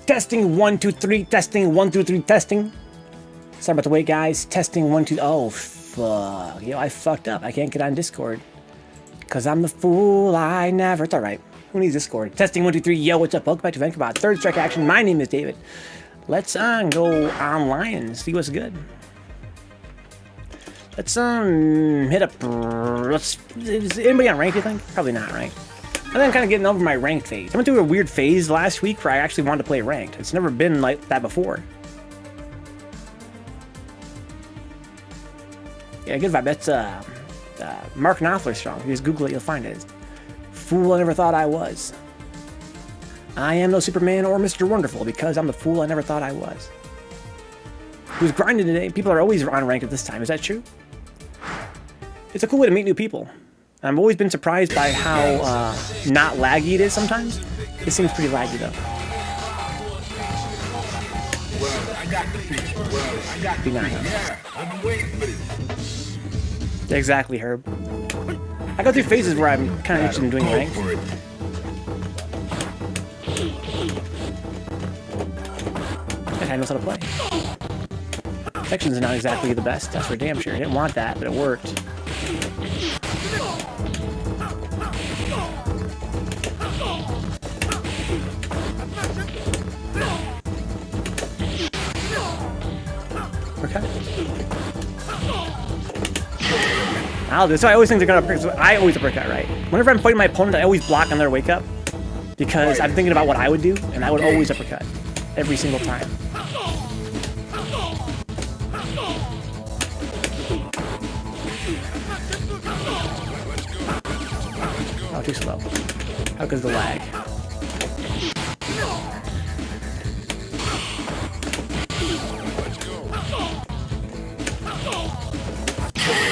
Testing 1 2 3. Testing 1 2 3. Testing. Sorry about the wait, guys. Testing 1 2. Oh fuck! Yo, I fucked up. I can't get on Discord because I'm the fool. I never. It's all right. Who needs Discord? Testing 1 2 3. Yo, what's up? Welcome back to Vencabot. Third strike action. My name is David. Let's go online and see what's good. Let's hit up. Is anybody on ranked? You think? Probably not, right? I think I'm kind of getting over my ranked phase. I went through a weird phase last week where I actually wanted to play ranked. It's never been like that before. Yeah, good vibe. That's Mark Knopfler song. If you just Google it, you'll find it. Fool I never thought I was. I am no Superman or Mr. Wonderful because I'm the fool I never thought I was. Who's grinding today? People are always on ranked at this time. Is that true? It's a cool way to meet new people. I've always been surprised by how not laggy it is sometimes. It seems pretty laggy though. Be nice. Exactly, Herb. I go through phases where I'm kind of interested in doing ranked. That guy knows how to play. Section's not exactly the best, that's for damn sure. I didn't want that, but it worked. Okay. I'll do it. So I always think they're gonna uppercut. So I always uppercut, right? Whenever I'm fighting my opponent, I always block on their wake up because I'm thinking about what I would do, and I would always uppercut every single time. Oh, too slow. How goes the lag?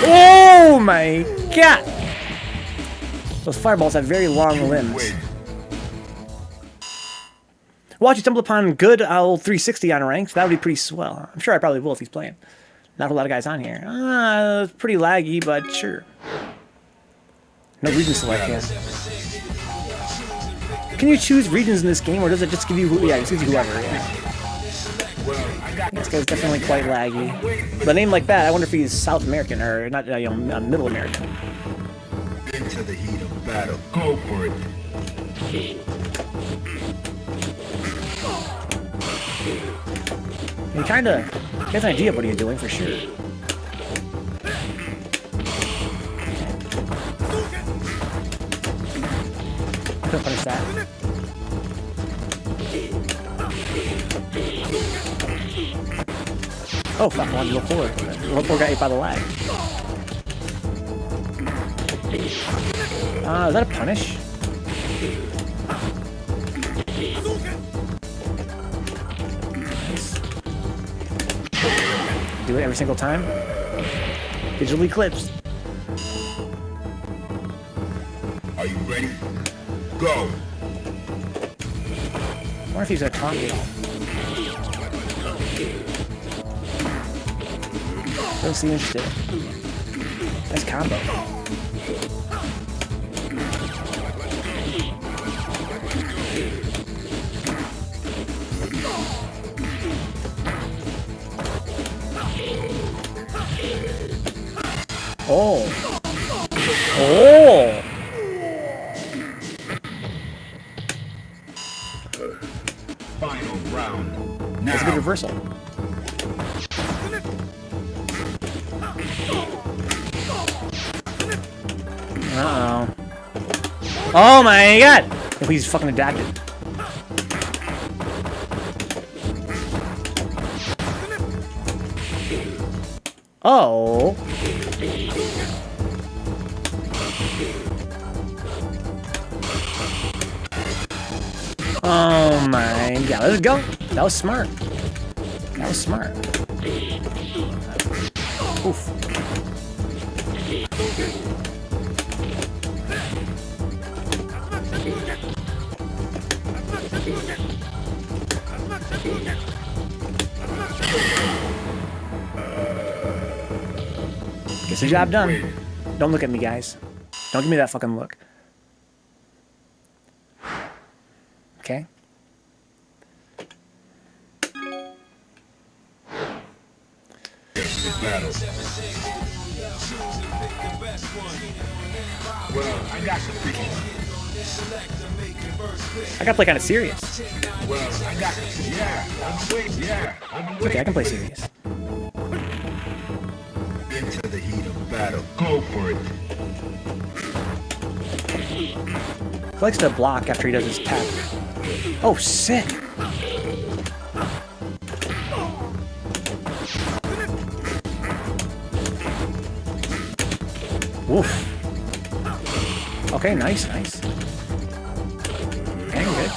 Oh my god! Those fireballs have very long limbs. Watch you stumble upon good old 360 on ranked. That would be pretty swell. I'm sure I probably will if he's playing. Not a lot of guys on here. It's pretty laggy, but sure. No region select, yeah. Can you choose regions in this game, or does it just give you, yeah, it gives you whoever, yeah. This guy's definitely quite laggy. But a name like that, I wonder if he's South American, or not, you know, Middle American. Into the heat of battle, go for it. He kinda gets an idea of what he's doing, for sure. I couldn't punish that. Oh fuck, I wanted to go forward. The poor got hit by the lag. Is that a punish? Nice. Do it every single time. Digital eclipse. Are you ready? Go! I wonder if he's gonna taunt me at all. Don't seem interested. Nice combo. Oh! Oh! Final round. Now. That's a good reversal. Uh-oh. Oh my god! If he's fucking adapted. Oh. Oh my god, let's go. That was smart. That was smart. Oof. Gets the job done. Don't look at me, guys. Don't give me that fucking look. Okay? battle. Well, I got the pick. I gotta play kind of serious. Well, I got the Okay, I can play serious. Into the heat of battle. Go for it. He likes to block after he does his tap. Oh, sick! Woof. Okay, nice, nice. Okay, good.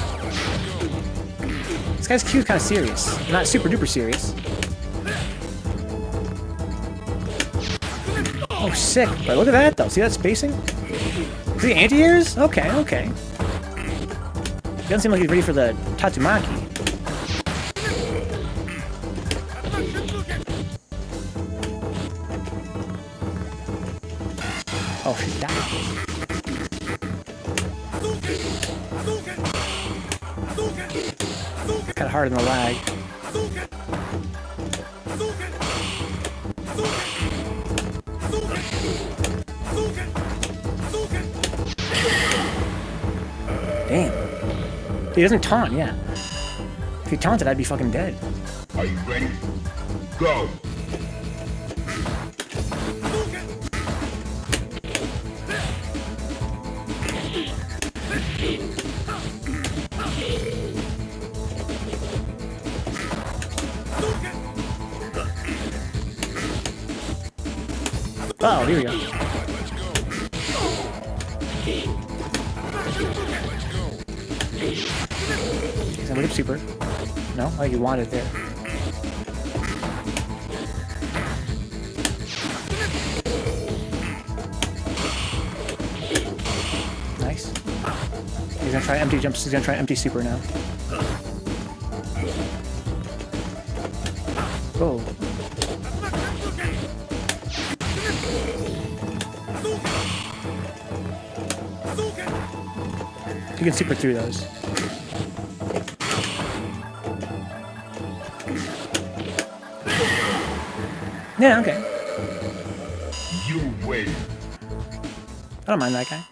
This guy's Q is kind of serious. Not super duper serious. Oh, sick. But look at that, though. See that spacing? Is he anti-airs? Okay, okay. He doesn't seem like he's ready for the Tatsumaki. Oh, she died. Kind of hard in the lag. Damn. He doesn't taunt, yeah. If he taunted, I'd be fucking dead. Are you ready? Go. Oh, here we go. He's gonna super. No? Oh, you wanted there. Nice. He's gonna try empty jumps. He's gonna try empty super now. Whoa. You can super through those. Yeah, okay. You win. I don't mind that guy.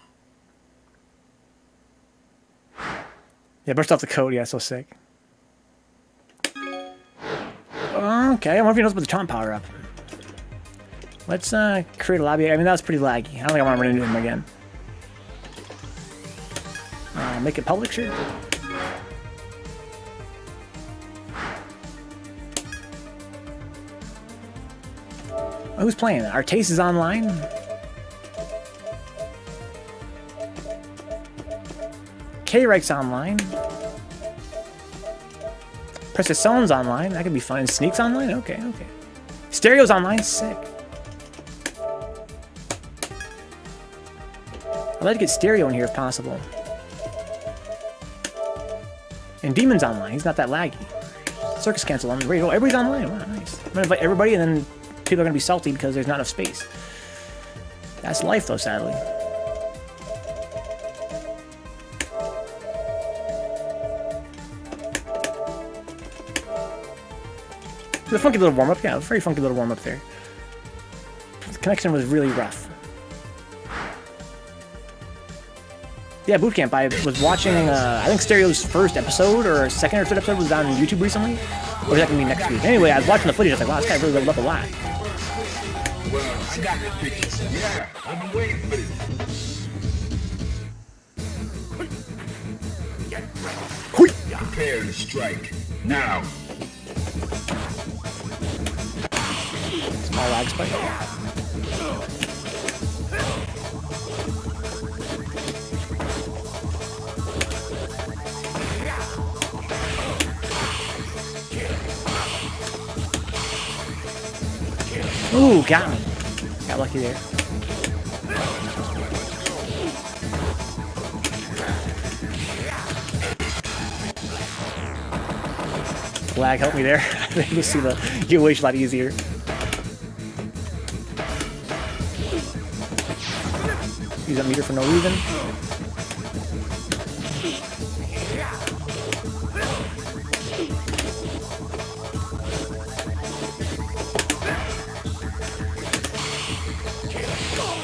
Yeah, burst off the coat. Yeah, so sick. Okay, I wonder if he knows about the taunt power up. Let's create a lobby. I mean, that was pretty laggy. I don't think I want to run into him again. Make it public, sure. Oh, who's playing? Artace is online. K-Reich's online. Precision's online. That could be fun. Sneak's online? Okay, okay. Stereo's online. Sick. I'd like to get Stereo in here if possible. And Demon's online. He's not that laggy. Circus Cancel on the radio. Everybody's online. Wow, nice. I'm gonna invite everybody, and then people are gonna be salty because there's not enough space. That's life, though, sadly. It was a funky little warm-up. Yeah, a very funky little warm-up there. The connection was really rough. Yeah, BootCamp. I was watching, I think Stereo's first episode, or second or third episode was on YouTube recently. Or is that going to be next week? Anyway, I was watching the footage. I was like, wow, this guy really leveled up a lot. Well, I got the picture. Yeah, I've been waiting for this. Prepare to strike. Now. Small lag spike. Ooh, got me. Got lucky there. Lag helped me there. I can see the giveaway a lot easier. Use that meter for no reason.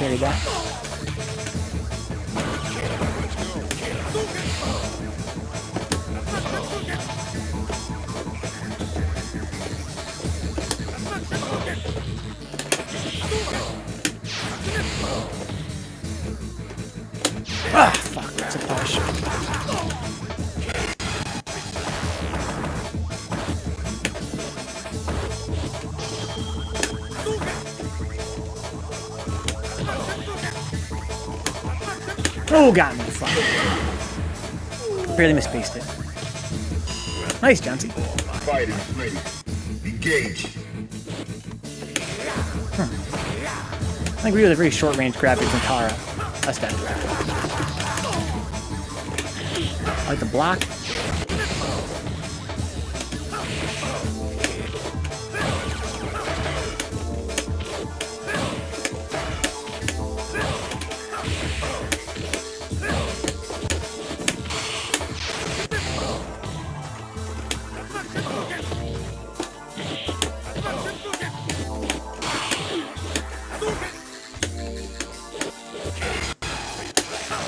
carried that. Ah, fuck, that's a push. Oh, got me. Fuck. Barely misspaced it. Nice, Johnson. Fighters ready. Engage. I agree with a very short range graphics from Kara. That's bad. I like the block.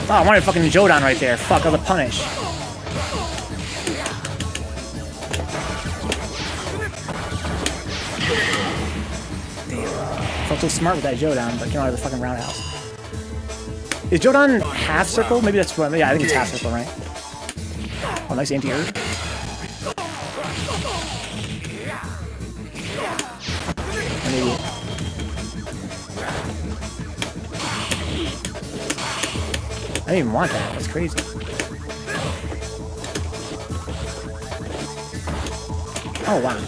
Oh, I wanted fucking Jodan right there. Fuck, all the punish. Damn. I felt so smart with that Jodan, but came out of the fucking roundhouse. Is Jodan half circle? Maybe that's what. Yeah, I think it's half circle, right? Oh, nice anti-air. Maybe. I didn't even want that. That's crazy. Oh, wow.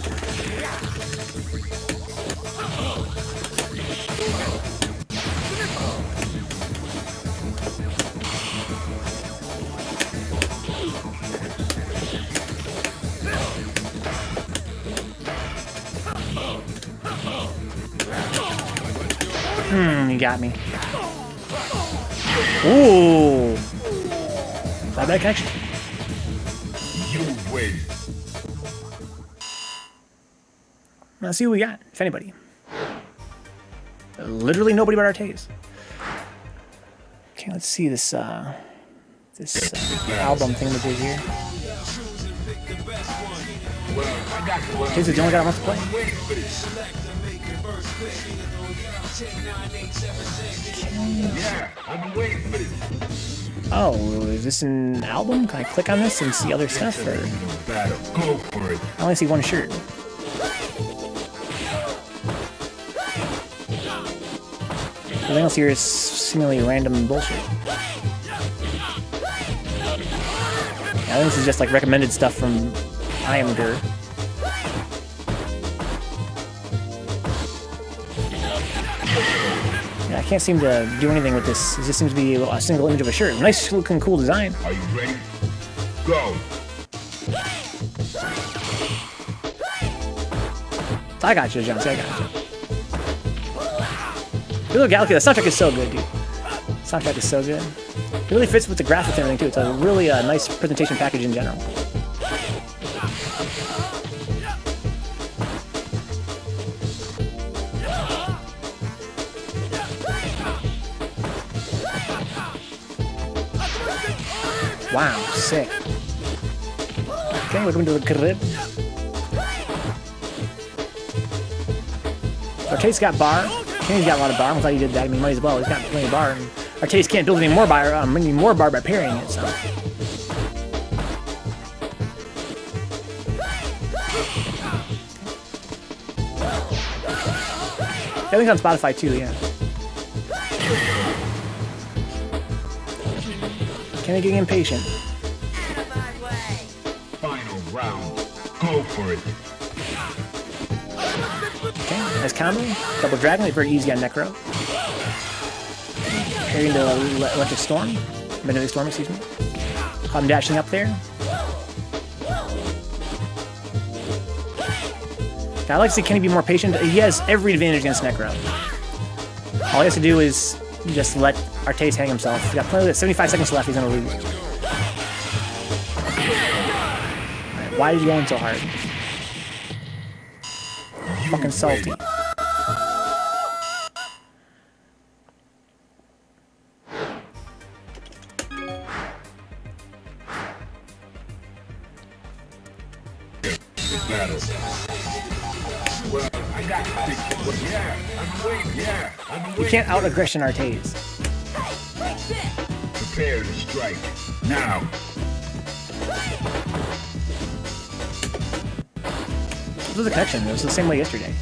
You got me. Ooh. Not bad connection. You win. Let's see what we got, if anybody. Literally nobody but Artays. Okay, let's see this album thing that did here. Artays is the only guy that wants to play. Yeah, I've been waiting for this. Oh, is this an album? Can I click on this and see other stuff? Or Battle. Go for it. I only see one shirt. Everything else here is seemingly random bullshit. I think this is just like recommended stuff from IamGur. Yeah, I can't seem to do anything with this. It just seems to be a single image of a shirt. Nice looking, cool design. Are you ready? Go. I got you, Jonesy. I got you. Little Galaxy, the soundtrack is so good, dude. The soundtrack is so good. It really fits with the graphics and everything, too. It's a really nice presentation package in general. Wow, sick. Okay, we're going to the crib. Artays got bar. Kenny's got a lot of bar. I'm glad he did that. I mean, might as well. He's got plenty of bar. And Artays can't build any more bar by parrying it, so. I think it's on Spotify too, yeah. Kenny getting impatient. Final round. Go for it. Okay, nice combo. Double dragon, like very easy on Necro. Parrying the electric storm. Magnetic storm, excuse me. Caught him dashing up there. Now, I like to see Kenny be more patient. He has every advantage against Necro. All he has to do is just let Artays hang himself. He's got plenty of 75 seconds left, he's gonna lose. Right, why is he going so hard? Fucking salty. battle. Well, I got the picture. Well, yeah, I've been waiting. Yeah, I've been waiting. You can't out-aggression Artaze. Prepare to strike. Now. This was a connection. It was the same way yesterday.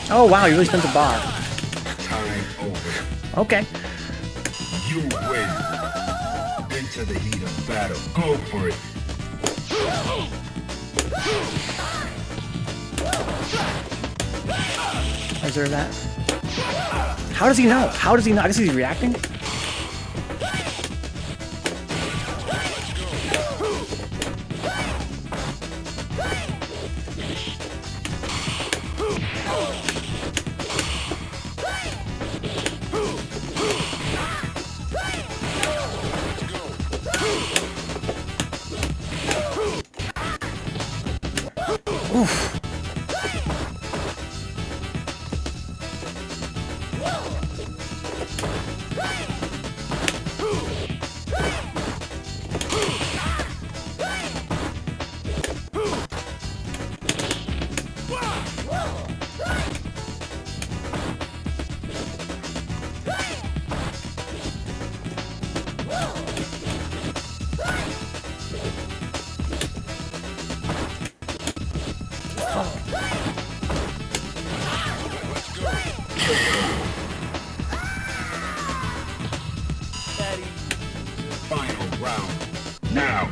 Oh wow, you really spent the bar. Time over. Okay. You win. Into the heat of battle. Go for it. Is there that? How does he know? How does he know? I guess he's reacting? Oof. Final round. Now.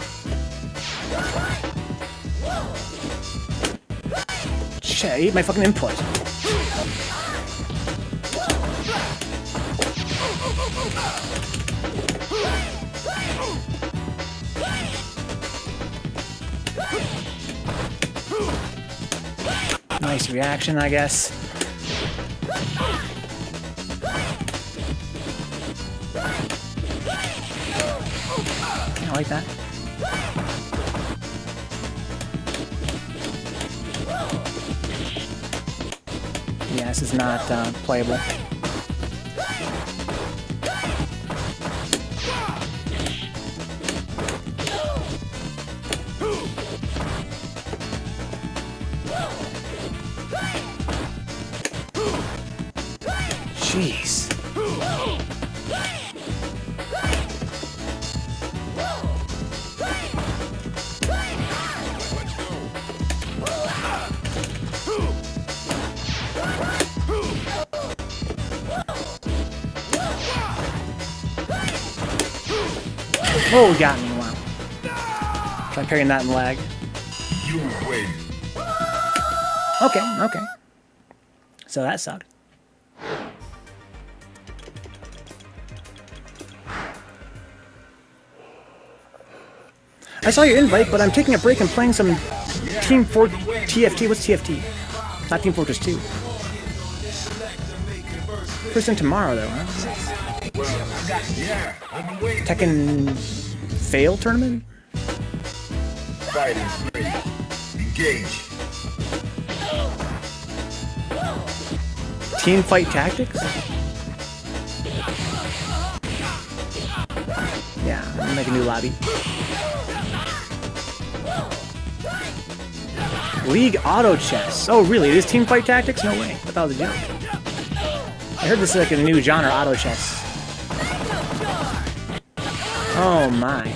Shit, I ate my fucking input. Nice reaction, I guess. I like that. Yeah, this is not playable. Jeez. Oh, he got me. Wow. Try parrying that in lag. You win. Okay, okay. So that sucked. I saw your invite, but I'm taking a break and playing some Team Fort TFT. What's TFT? Not Team Fortress 2. First thing tomorrow, though, huh? Yeah, I've been waiting. Tekken Fail tournament? Fighting ready. Engage. Team Fight Tactics? I'm gonna make a new lobby. League Auto Chess. Oh, really? It is team fight tactics? No way. I thought it was a joke. I heard this is like a new genre, auto chess. Oh my.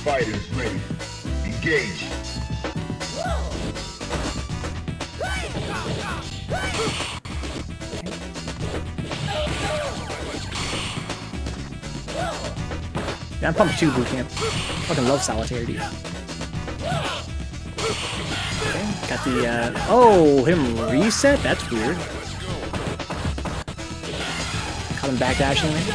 Fighters ready. Engage. Yeah, I'm pumped too, BootCamp. Fucking love solitaire, dude. Okay, got the, oh, him reset? That's weird. Caught him backdashing there.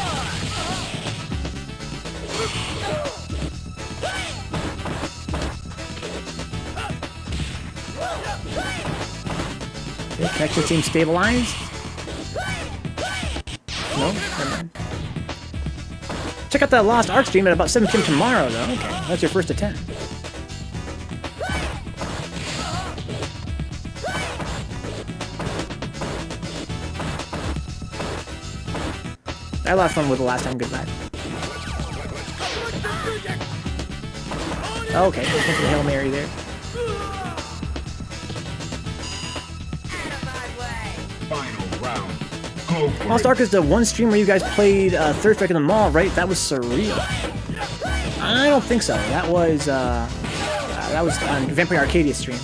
Okay, connection seems stabilized. No, never mind. Check out that Lost Ark stream at about 7 p.m. tomorrow, though. Okay, that's your first attempt. I had a lot of fun with the last time. Goodbye. Okay, thanks for the Hail Mary there. Final round. Go for Lost it. Ark is the one stream where you guys played Third Strike in the Mall, right? That was surreal. I don't think so. That was on Vampire Arcadia stream.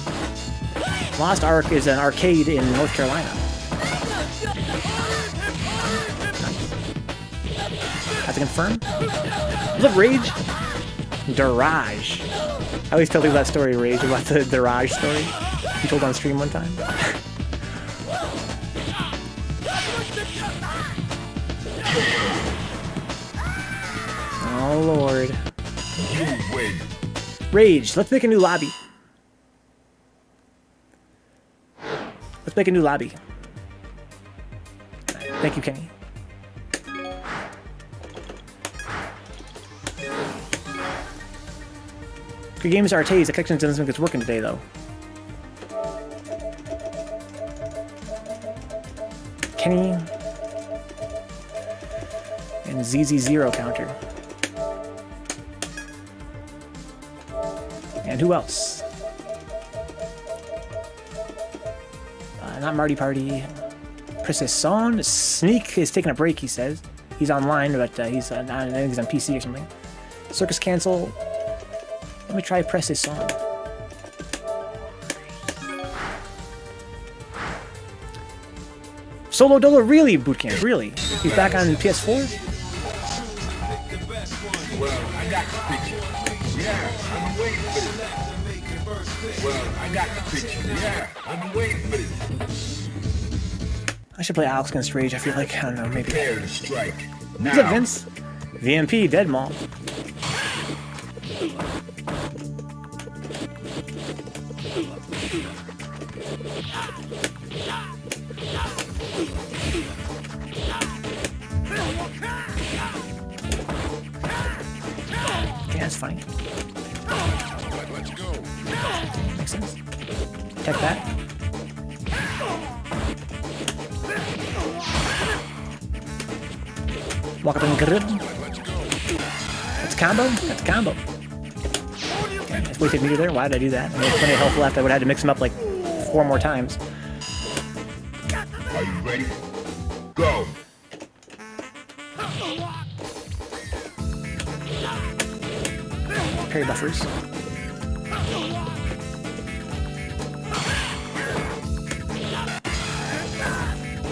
Lost Ark is an arcade in North Carolina. Have to confirm. Was it Rage? DaRage. I always tell people that story, Rage, about the DaRage story you told on stream one time. Oh lord. You win. Rage, let's make a new lobby. Let's make a new lobby. Thank you, Kenny. Good games Artays. The connection doesn't think it's working today, though. Kenny. And ZZ0 counter. And who else? Not Marty Party. Precision. Sneak is taking a break, he says. He's online, but he's not, I think he's on PC or something. Circus cancel. Let me try press this song. Solo Dolo, really, BootCamp, really? He's back on PS4? Well, I got the picture. Yeah, I've been waiting for this. Well, I got the picture. Yeah, I've been waiting for this. I should play Alex against Rage, I feel like, I don't know, maybe. Prepare to strike. What's up, Now. Vince? VMP, Dead Mall. Okay, that's fine. Makes sense. Check that. Walk up and grip. That's a combo. That's a combo. Okay, I wasted meter there. Why did I do that? I had plenty of health left. I would have had to mix them up like 4 more times. Are you ready? Go. Parry buffers.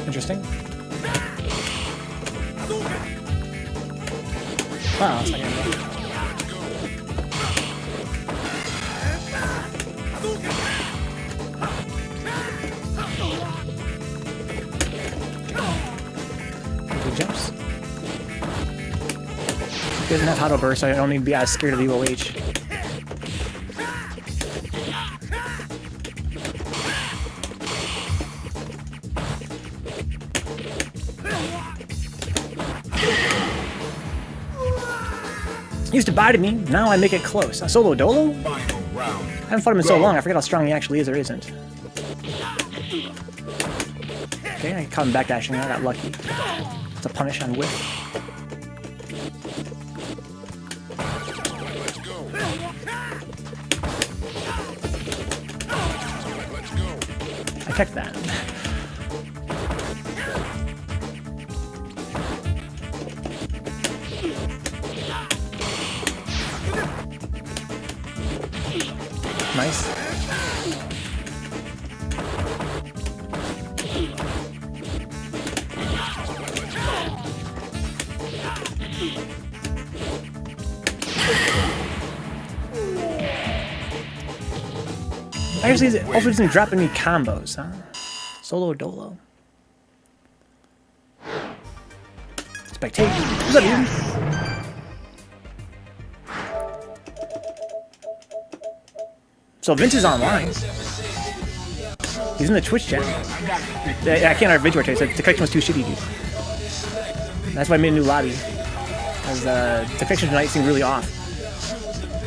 Interesting. Wow, that's not gonna work. Good jumps. He doesn't have auto burst, so I don't need to be as scared of the UOH. He used to bite at me, now I make it close. Solo Dolo? Final round. I haven't fought him in so long, I forget how strong he actually is or isn't. Okay, I caught him backdashing there. I got lucky. It's a punish on whiff. I checked that. Nice. Actually, it also doesn't drop any combos, huh? Solo dolo. Spectate. What's up, dude? So Vince is online. He's in the Twitch chat. I can't have video today, so the connection was too shitty, dude. That's why I made a new lobby. Because the connection tonight seemed really off.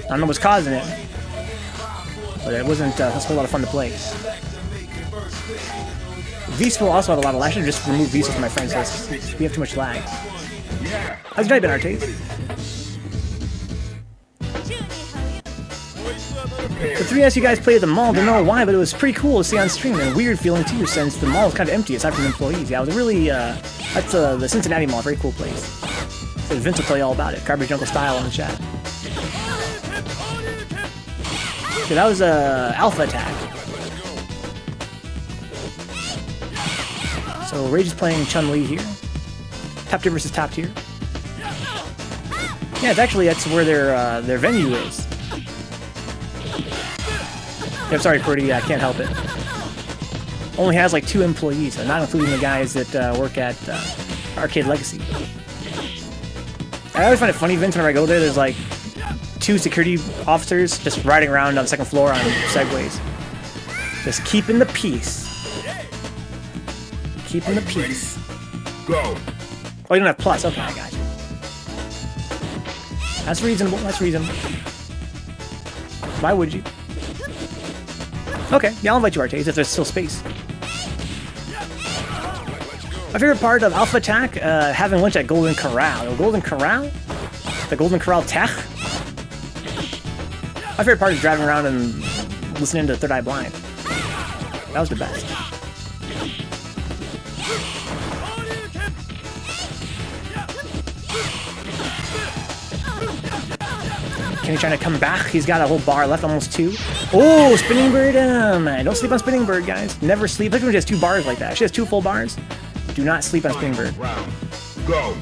I don't know what's causing it. But it wasn't a whole lot of fun to play. Vsful also had a lot of lag. I should just remove Vsful from my friends list. We have too much lag. How's your night been, Arcade? The 3S you guys played at the mall, don't know why, but it was pretty cool to see on stream, and a weird feeling too, since the mall is kind of empty aside from employees. Yeah, it was a really, that's the Cincinnati Mall, a very cool place. So Vince will tell you all about it. Garbage Uncle style in the chat. Okay, that was Alpha Attack. So Rage is playing Chun-Li here. Top tier versus top tier. Yeah, it's actually, that's where their venue is. I'm sorry, Purdy, I can't help it. Only has like 2 employees, so not including the guys that work at Arcade Legacy. I always find it funny, Vince, whenever I go there, there's like 2 security officers just riding around on the 2nd floor on segways. Just keeping the peace. Keeping the peace. Go. Oh, you don't have plus. Okay, I got you. That's reasonable. That's reasonable. Why would you? Okay, yeah, I'll invite you, Artaze, if there's still space. My favorite part of Alpha Attack, having lunch at Golden Corral. The Golden Corral? The Golden Corral Tech? My favorite part is driving around and listening to Third Eye Blind. That was the best. Kenny trying to come back. He's got a whole bar left, almost 2. Oh, Spinning Bird. Don't sleep on Spinning Bird, guys. Never sleep. Look at when she has 2 bars like that. She has 2 full bars. Do not sleep on Spinning Bird. Go.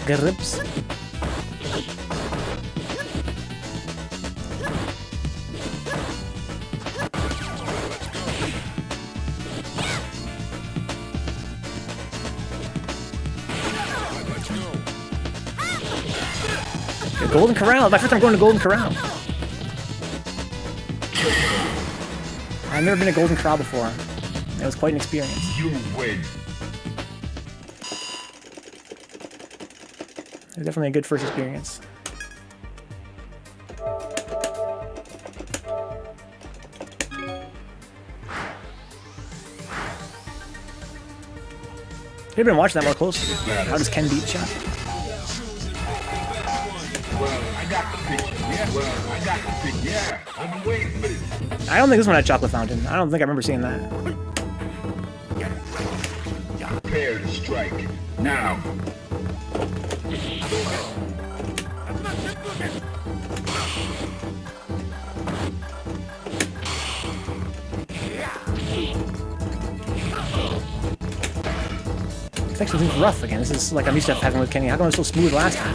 Grips. Golden Corral. My first time going to Golden Corral. I've never been to Golden Corral before. It was quite an experience. You win. It was definitely a good first experience. You've been watching that more closely. How does Ken beat Chuck? Well, I got the picture. Yeah. Well, I got the picture. Yeah. I've been waiting for this. I don't think this one had chocolate fountain. I don't think I remember seeing that. Prepare to strike. Now. It's actually rough again. This is like I'm used to having with Kenny. How come it was so smooth last time?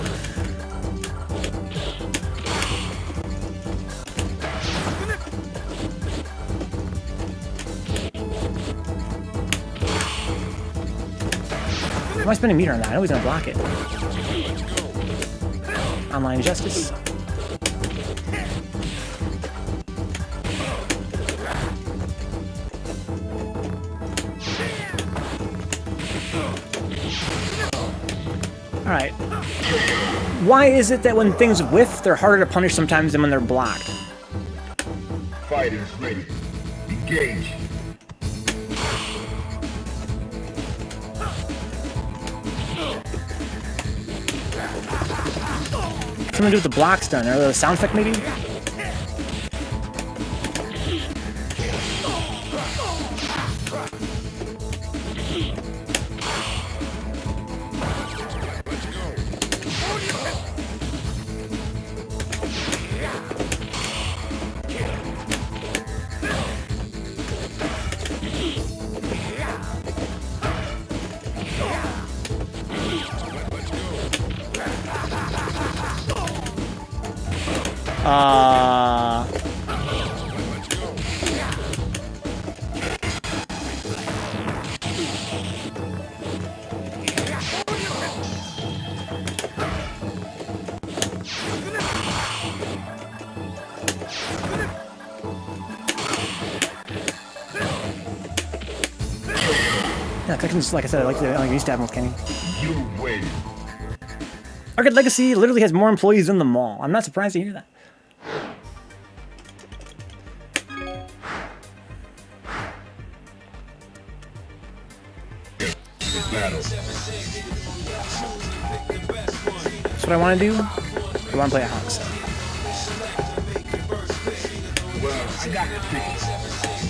Why am I spending meter on that? I know he's gonna block it. Online justice. Alright. Why is it that when things whiff, they're harder to punish sometimes than when they're blocked? Fighters ready. Engage. Something to do with the blocks done, or the sound effect maybe? Yeah, Clickens, like I said, I used to have them with Kenny. You win. Arcade Legacy literally has more employees than the mall. I'm not surprised to hear that. That's what I want to do. I want to play a Hawks. Well, I got the tickets.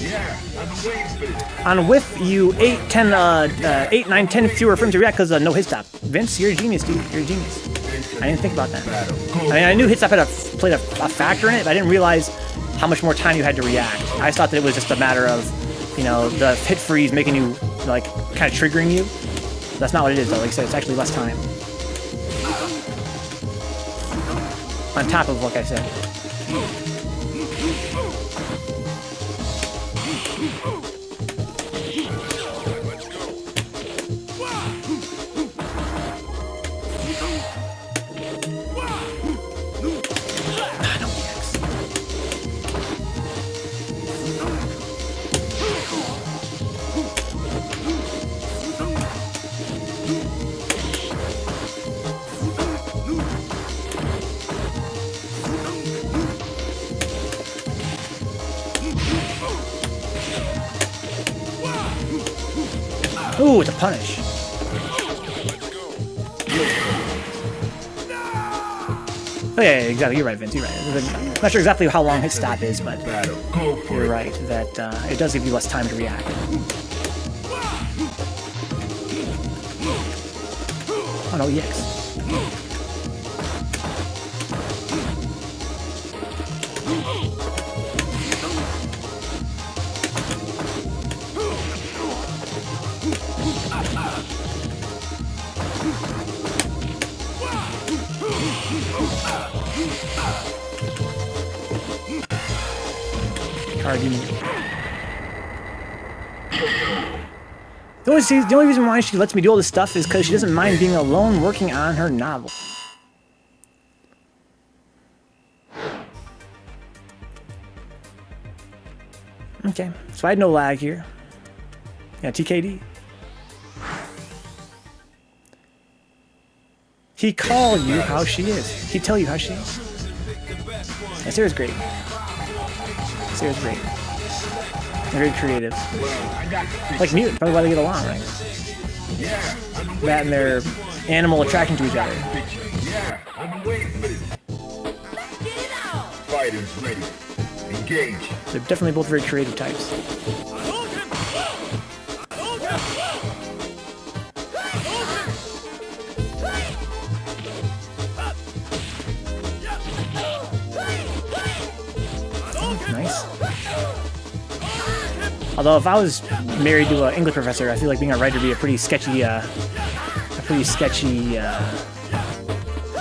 Yeah, I'm waiting for it. On whiff, you 8, 9, 10 fewer frames to react because no hit stop. Vince, you're a genius, dude. You're a genius. I didn't think about that. I mean, I knew hit stop played a factor in it, but I didn't realize how much more time you had to react. I thought that it was just a matter of, you know, the hit freeze making you, like, kind of triggering you. That's not what it is, though. Like I said, it's actually less time. On top of what I said. Ooh, it's a punish. Oh yeah, exactly. You're right, Vince. You're right. I'm not sure exactly how long his stop is, but you're right that it does give you less time to react. Oh no, EX. The only reason why she lets me do all this stuff is because she doesn't mind being alone working on her novel. Okay, so I had no lag here. Yeah, TKD. He call you how she is. He tell you how she is. Yeah, Sarah's great. Sarah's great. Very creative. Like Mutant, probably why they get along, right? That and their animal attraction to each other. Yeah, I'm waiting for it. Fighters ready. Engage. They're definitely both very creative types. Nice. Although if I was married to an English professor, I feel like being a writer would be a pretty sketchy,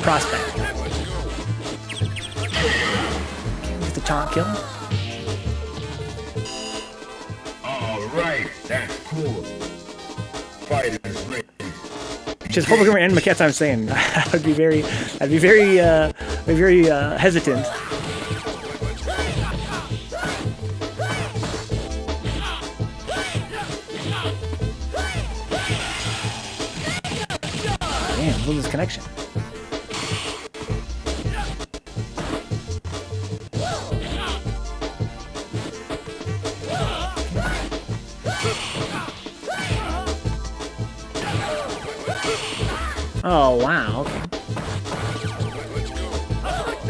prospect. Get the taunt kill. All right, that's cool. Fighters ready. Just hope we're end my cat time saying. I'd be very hesitant. with this connection? Oh, wow, okay.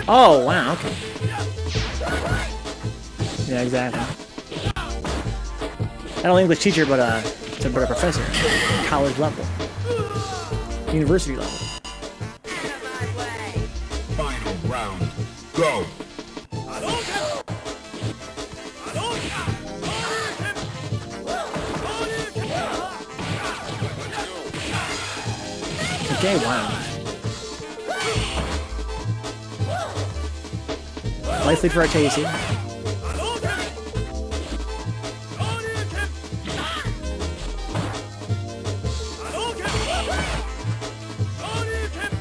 Oh, wow, okay. Yeah, exactly. Not only English teacher, but a professor. College level. University level. Final round. Go. Okay, wow. Life lead for Artaeus here.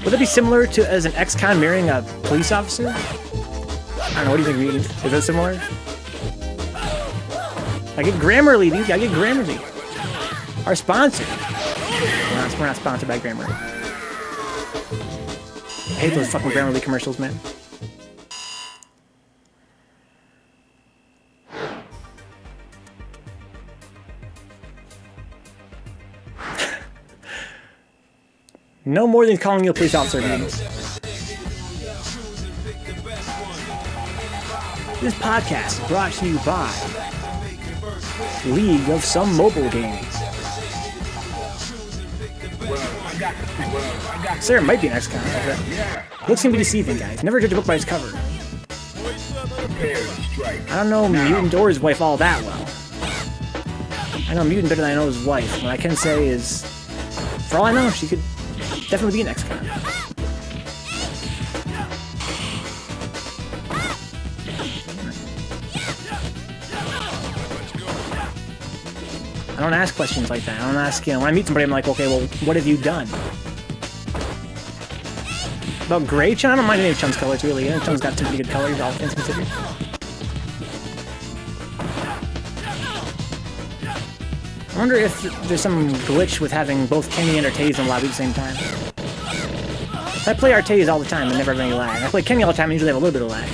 Would it be similar to as an ex-con marrying a police officer? I don't know, what do you think, Mutant? Is that similar? I get Grammarly, dude. I get Grammarly. Our sponsor. We're not sponsored by Grammarly. I hate those fucking Grammarly commercials, man. No more than calling you a police officer, dude. This podcast is brought to you by League of Some Mobile Games. Sarah might be an ex-con. Looks can be deceiving, guys. Never judge a book by its cover. I don't know Mutant or his wife all that well. I know Mutant better than I know his wife. What I can say is, for all I know, she could definitely be an ex-con. I don't ask questions like that. I don't ask, you know, when I meet somebody, I'm like, okay, well, what have you done? About Gray Chun? I don't mind any of Chun's colors, really. I think Chun's got some pretty good colors, all things considered. I wonder if there's some glitch with having both Kenny and Artaeus in the lobby at the same time. I play Artaeus all the time and never have any lag. I play Kenny all the time and usually have a little bit of lag.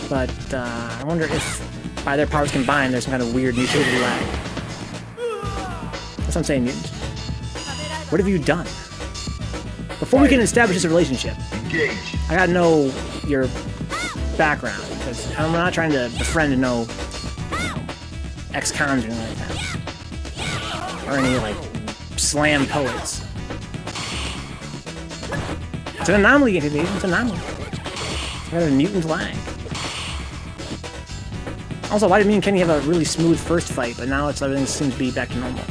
But I wonder if by their powers combined there's some kind of weird utility lag. That's what I'm saying, Mutant. What have you done? Before we can establish this relationship, I gotta know your background, because I'm not trying to befriend no ex-cons or anything like that. Or any, like, slam poets. It's an anomaly, it's an anomaly. I got a mutant lag. Also, why did me and Kenny have a really smooth first fight, but now it's everything seems to be back to normal?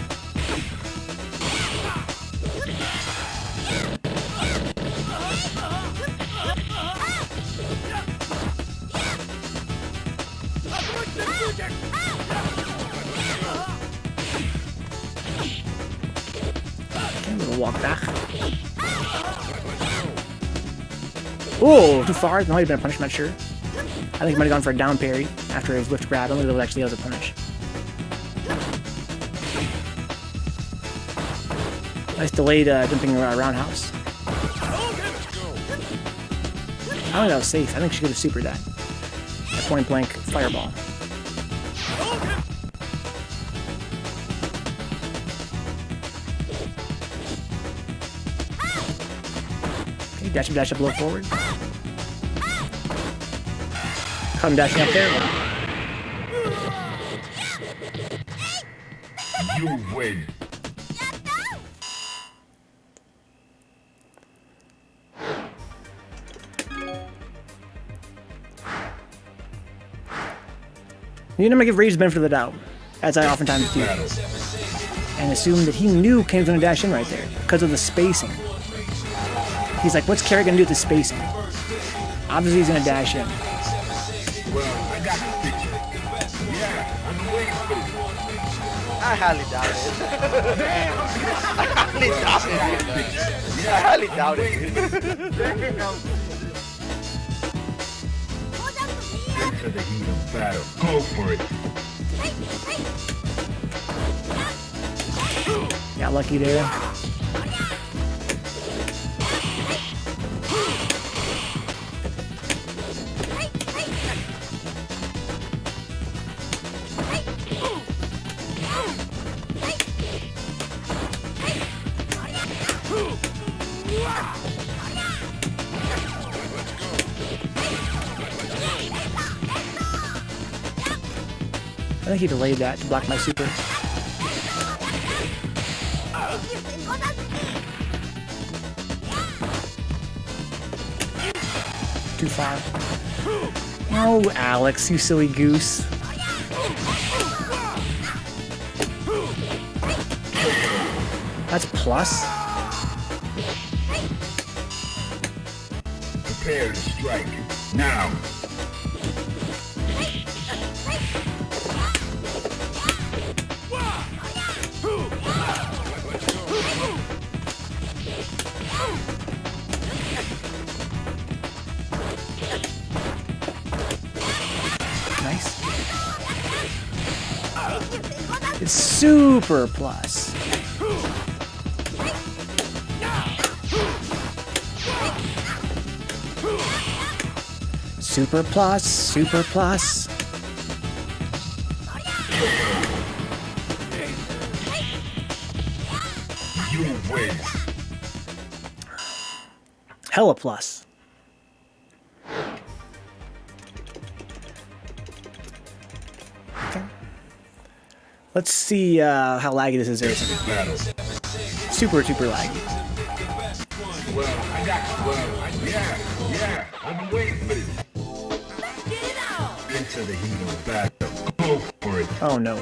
Okay, we'll walk back. Oh, too far. That might have been a punish, I'm not sure. I think he might have gone for a down parry after his whiffed grab. I don't think it was actually a punish. Nice delayed jumping roundhouse. I don't think that was safe. I think she could have supered that. A point blank fireball. Okay, dash up a little forward. Come dashing up there. You win. You know, I give Rage the benefit of the doubt, as I oftentimes do, and assume that he knew Kenny was going to dash in right there because of the spacing. He's like, what's Carrie going to do with the spacing? Obviously, he's going to dash in. Well, I got the picture. Yeah, I'm waiting for it. I highly doubt it. I highly doubt it. Into the heat of battle. Go for it. Got lucky there. I think he delayed that to block my super. Too far. No, Alex, you silly goose. That's plus. Prepare to strike. Now. Nice. It's super plus. Super plus, super plus. You win. Hella plus. Okay. Let's see how laggy this is. Battle. Super, super laggy. Well, I got. Yeah. I've been waiting for this. Into the heat of battle. Go for it. Oh no.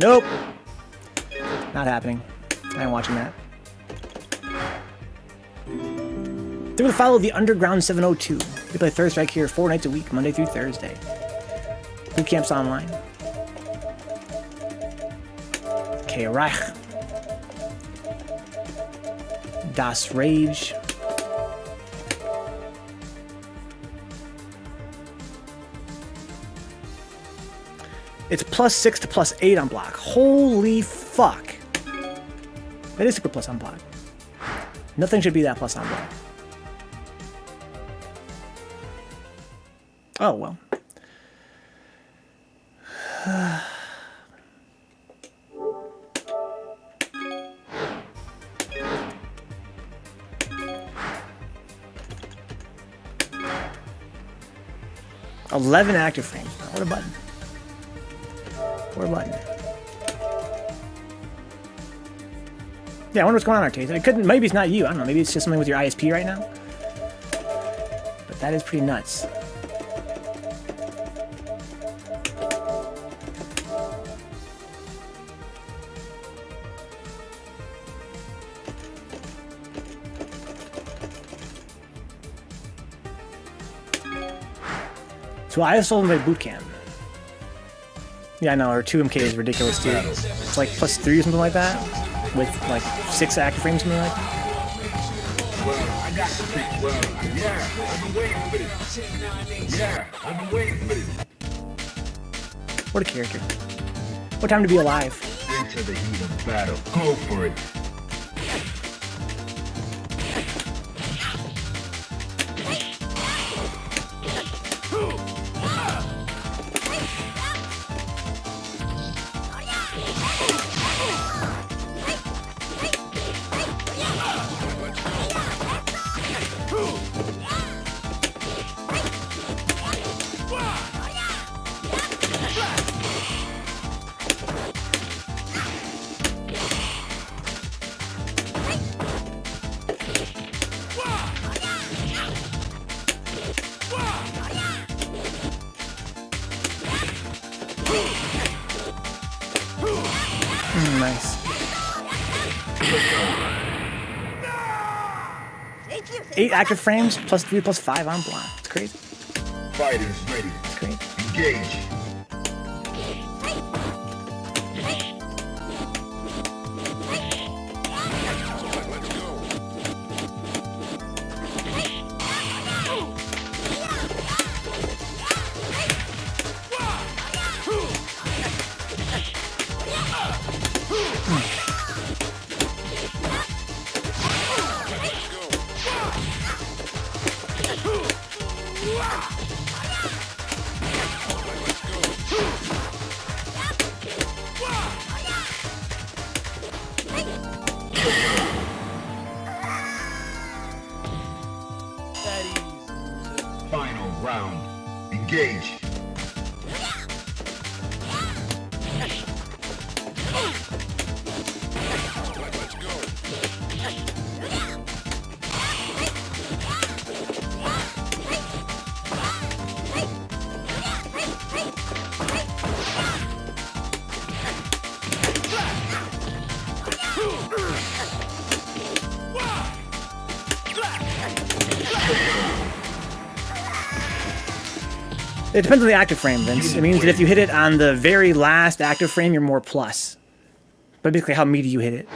Nope. Not happening. I ain't watching that. They would follow the Underground 702. We play Third Strike here 4 nights a week, Monday through Thursday. BootCamp's online. DaRage. DaRage. It's +6 to +8 on block. Holy fuck. That is super plus on block. Nothing should be that plus on block. Oh, well. $11 active frames. What a button. What a button. Yeah, I wonder what's going on, Arcade. It couldn't. Maybe it's not you. I don't know. Maybe it's just something with your ISP right now. But that is pretty nuts. So I also made BootCamp. Yeah, I know, or 2 MK is ridiculous too. It's like +3 or something like that, with like 6 active frames, something like that. Well, I got to pick. Well, yeah, I've been waiting for this. Yeah, I've been waiting for this. What a character. What time to be alive. Into the heat of battle. Go for it. Nice. 8 active frames, +3, +5 on block. It's crazy. Fighters ready. It's great. Engage. Final round. Engage. It depends on the active frame, Vince. It means that if you hit it on the very last active frame, you're more plus. But basically, how meaty you hit it.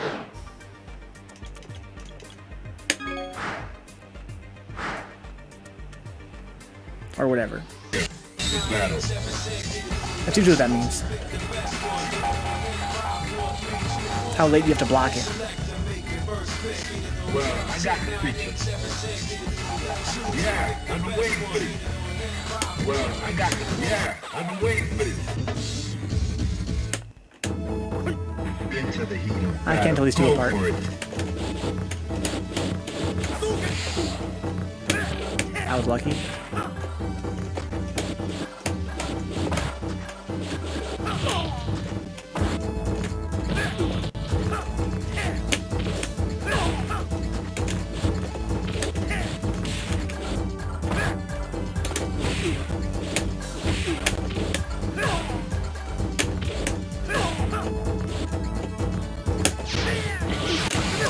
Or whatever. Battle. That's usually what that means. How late you have to block it. Well, I got the picture. Yeah, I've been waiting for this. Well, I got the I've been waiting for this. Into the heat of I can't tell these two Go apart. for it. I was lucky.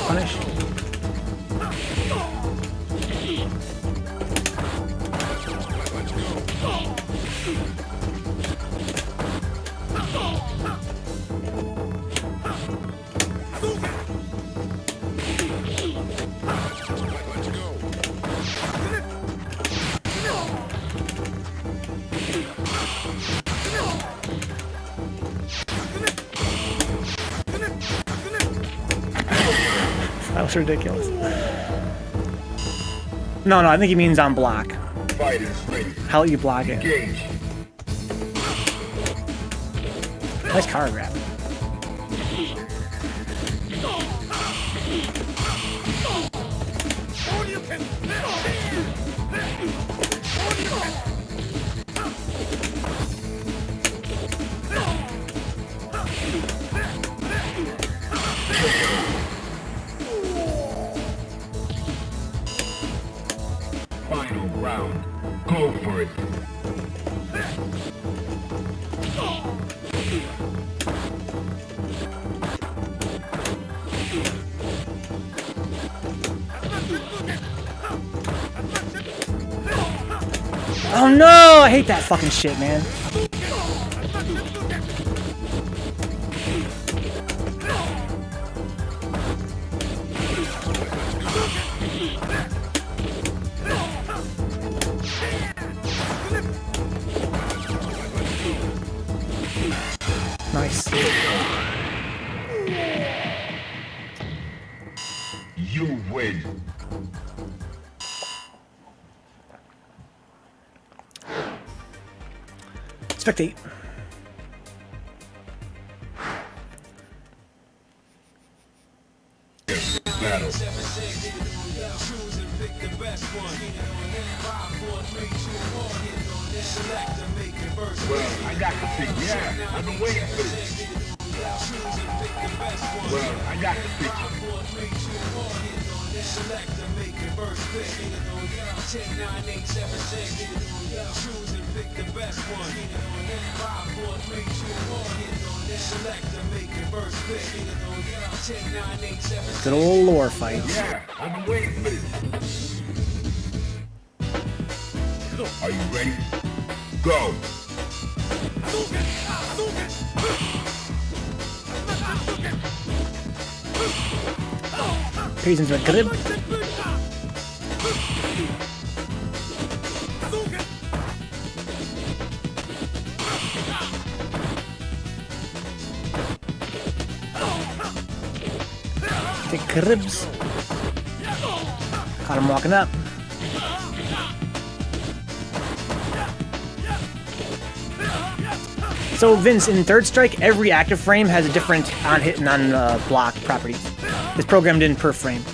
Punish. That was ridiculous. No, I think he means on block. Fighters ready. How you block it. Engage. Nice car grab. Final round. Go for it. Oh no! I hate that fucking shit, man. Nice. You win. Spectate. Battle. Well, I got the picture. Yeah, I've been waiting for this. Well, I got the picture. Good old lore fight. Yeah, I've been waiting for this. Are you ready? Go. Pays into a grip. Take cribs. Caught him walking up. So Vince, in Third Strike, every active frame has a different on-hit and on-block property. It's programmed in per frame.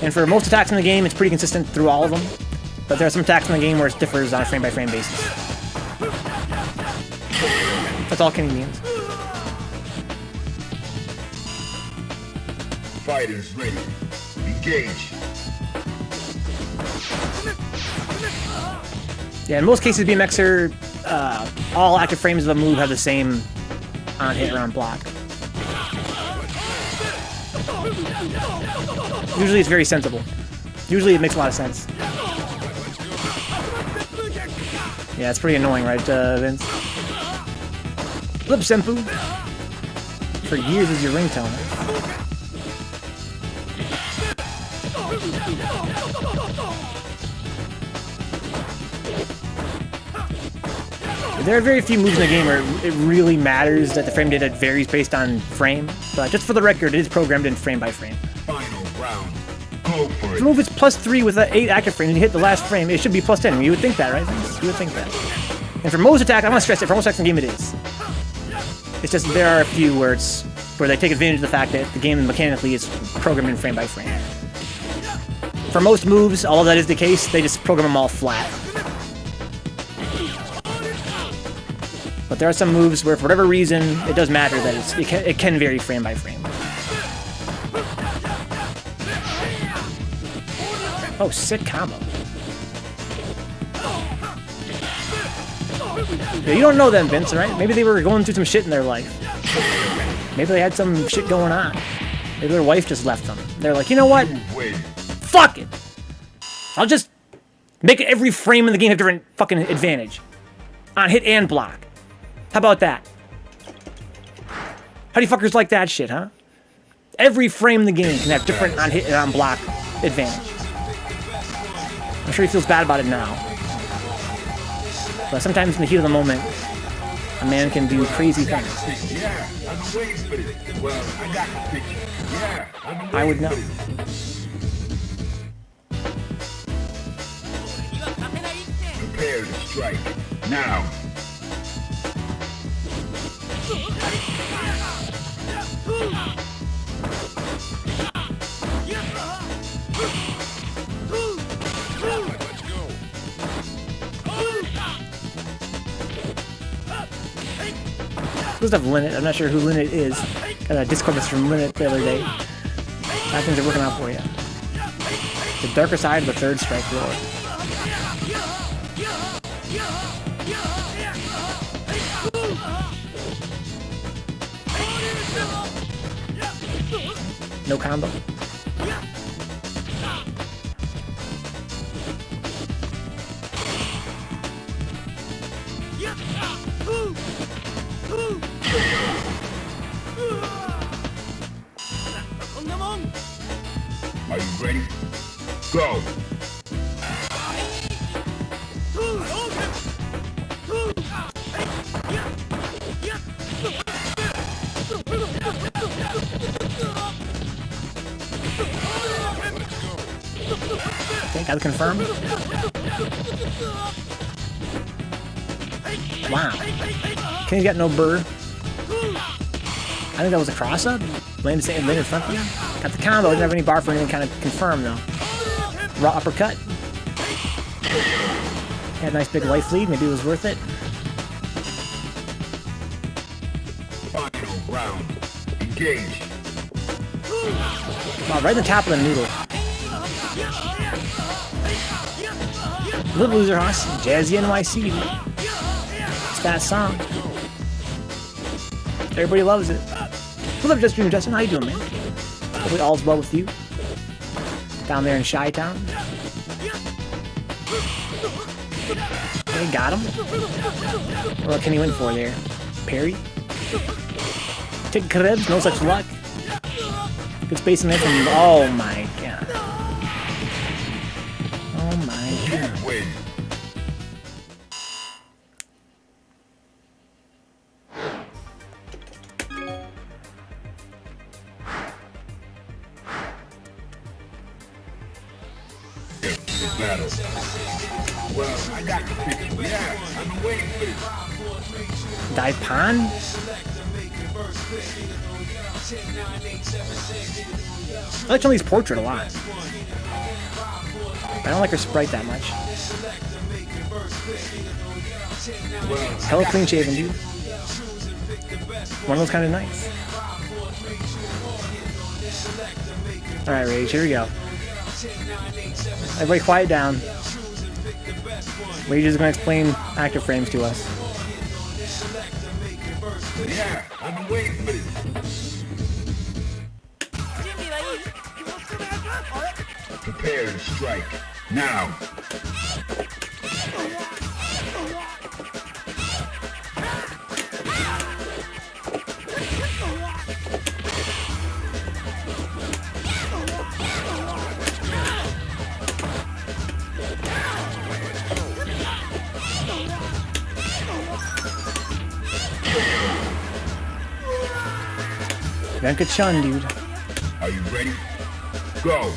And for most attacks in the game, it's pretty consistent through all of them. But there are some attacks in the game where it differs on a frame-by-frame basis. That's all Kenny means. Fighters ready. Engage. Yeah, in most cases, BMXer, all active frames of a move have the same on-hit or on-block. Usually it's very sensible. Usually it makes a lot of sense. Yeah, it's pretty annoying, right, Vince? Flip Senpu. For years is your ringtone. There are very few moves in the game where it really matters that the frame data varies based on frame, but just for the record, it is programmed in frame by frame. Final round. Go for If it. the move is +3 with 8 active frames and you hit the last frame, it should be +10. You would think that, right? You would think that. And for most attacks, I want to stress it, for most attacks in the game it is. It's just there are a few where they take advantage of the fact that the game mechanically is programmed in frame by frame. For most moves, although that is the case, they just program them all flat. But there are some moves where, for whatever reason, it does matter that it can vary frame by frame. Oh, sick combo. Yeah, you don't know them, Vince, right? Maybe they were going through some shit in their life. Maybe they had some shit going on. Maybe their wife just left them. They're like, you know what? Wait. Fuck it! I'll just make every frame in the game have different fucking advantage. On hit and block. How about that? How do you fuckers like that shit, huh? Every frame in the game can have different on hit and on block advantage. I'm sure he feels bad about it now. But sometimes in the heat of the moment, a man can do crazy things. Yeah, I've been waiting for this. Well, I got the picture. Yeah, I've been I would waiting know. for this. Prepare to strike. Now. Supposed to have Linnet. I'm not sure who Linnet is. Got a Discord message from Linnet the other day. How things are working out for you. The darker side of the Third Strike Roar. No combo. Are you ready? Go. Okay, got it confirmed. Wow. Kenny's got no burr. I think that was a cross-up. Landed in front of you. Got the combo. Didn't have any bar for anything kind of confirmed, though. Raw uppercut. Had a nice big life lead. Maybe it was worth it. Final round. Engage. Wow, right in the top of the noodle. Little Loser Hoss. Jazzy NYC. It's that song. Everybody loves it. What's up, Just Dream Justin? How you doing, man? Hopefully all's well with you. Down there in Chi-Town. Okay, got him. What can he win for there? Parry? Tick Krebs, no such luck. Good space in there from... Oh my god. Oh my god. Win. Battle. Well, I got the picture. Yeah, I've been waiting for this. Dive Pond? I like Chun-Li's portrait a lot. I don't like her sprite that much. Hella clean shaven, dude. One of those kind of nice. Alright, Rage, here we go. Everybody quiet down. Rage is going to explain active frames to us. Yeah, I've been waiting for this. Prepare to strike. Now. Vencabot Chun, dude. Are you ready? Go.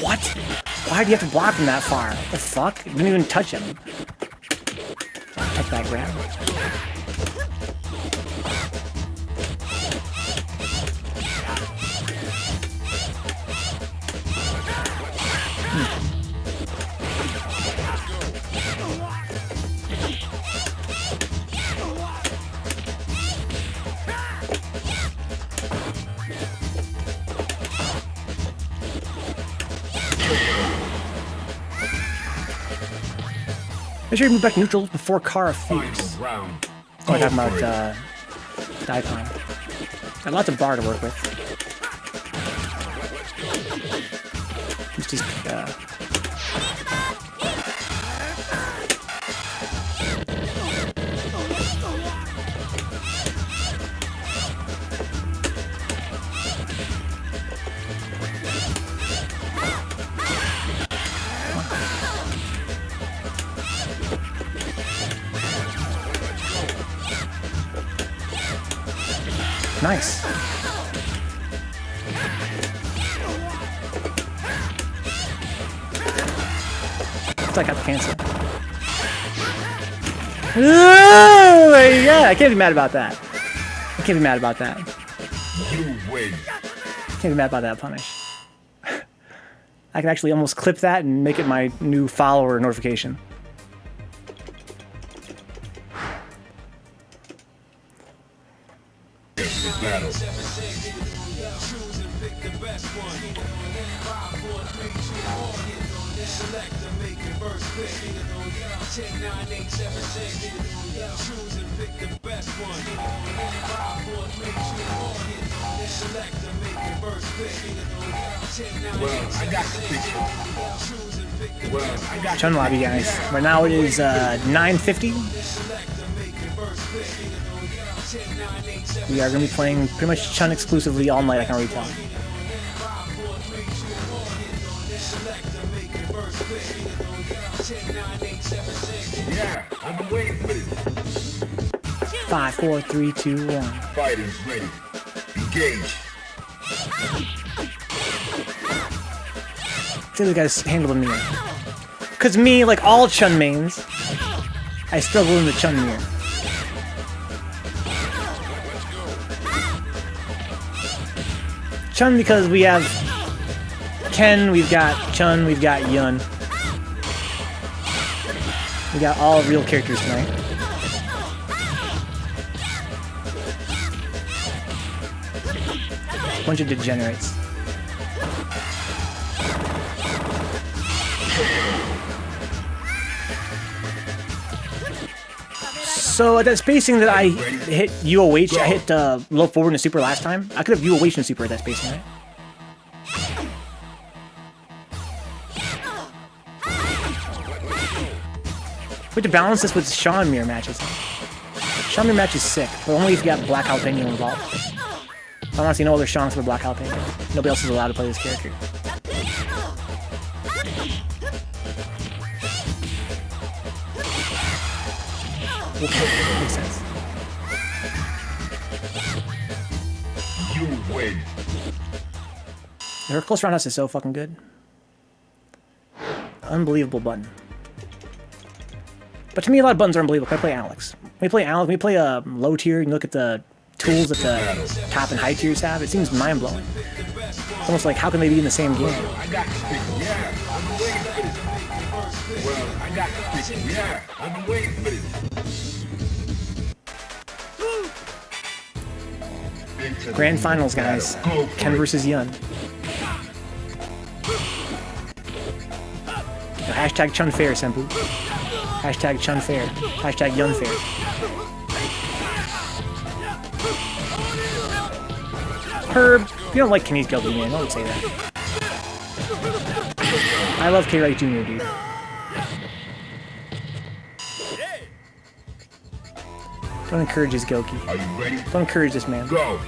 What? Why do you have to block him that far? What the fuck? You didn't even touch him. Touch that grab. Make sure you move back neutral before Kara fuse. Oh, I'm talking about Daipon. Got lots of bar to work with. It's just nice. Looks like I got the cancel. Oh, yeah, I can't be mad about that. I can't be mad about that. You win. Can't be mad about that punish. I can actually almost clip that and make it my new follower notification. Battle. Well, I got the picture. Well, I got Chun lobby, guys. Right now it is 9:50. We are going to be playing pretty much Chun exclusively all night, I can already tell. Yeah, I've been waiting for this. 5, 4, 3, 2, 1. Fighters ready. Engage. I think we gotta handle the mirror. Cause me, like all Chun mains, I struggle in the Chun mirror. Chun because we have Ken, we've got Chun, we've got Yun. We got all real characters tonight. Bunch of degenerates. So at that spacing that I hit UOH, I hit low forward and super last time. I could have UOH and super at that spacing, right? We have to balance this with Sean mirror matches. Sean mirror match is sick, but only if you got Black Jalapeno involved. I want to see no other Seans for Black Jalapeno. Nobody else is allowed to play this character. Okay, makes sense. You win. Her close roundhouse is so fucking good. Unbelievable button. But to me, a lot of buttons are unbelievable. I play Alex. When we play low tier, and look at the tools that the top and high tiers have, it seems mind-blowing. It's almost like, how can they be in the same game? I got the picture. Yeah, I've been waiting for this. Well, I got the picture. Yeah, I've been waiting for this. Grand finals, guys. Ken versus Yun. Hashtag Chun Fair, Senpu. Hashtag Chun Fair. Hashtag Yun Fair. Herb, you don't like Kenny's Guilty, man. Don't say that. I love K-Wright Jr., dude. Don't encourage his Goki. Are you ready? Don't encourage this man. Go.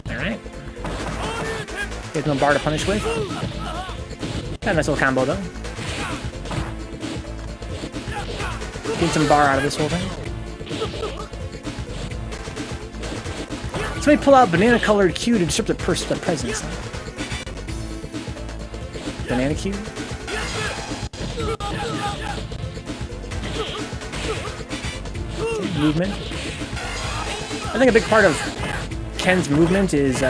Alright. There's no bar to punish with. Got a nice little combo, though. Get some bar out of this whole thing. Somebody pull out banana-colored Q to disrupt the presence. Banana Q? Movement. I think a big part of Ken's movement is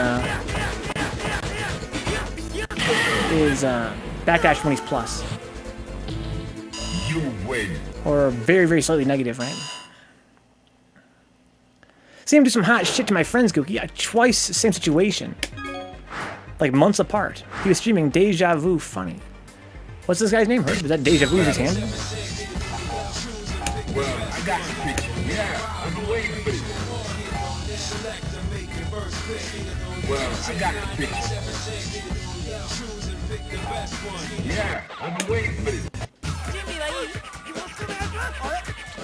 backdash when he's plus. You win. Or very, very slightly negative, right? See him do some hot shit to my friends, Gookie. Yeah, twice, same situation. Like months apart. He was streaming Deja Vu Funny. What's this guy's name? Is that Deja Vu's his hand? Well, I got the picture. Yeah, I've been waiting for this. Well, I got the picture. Yeah, I've been waiting for this.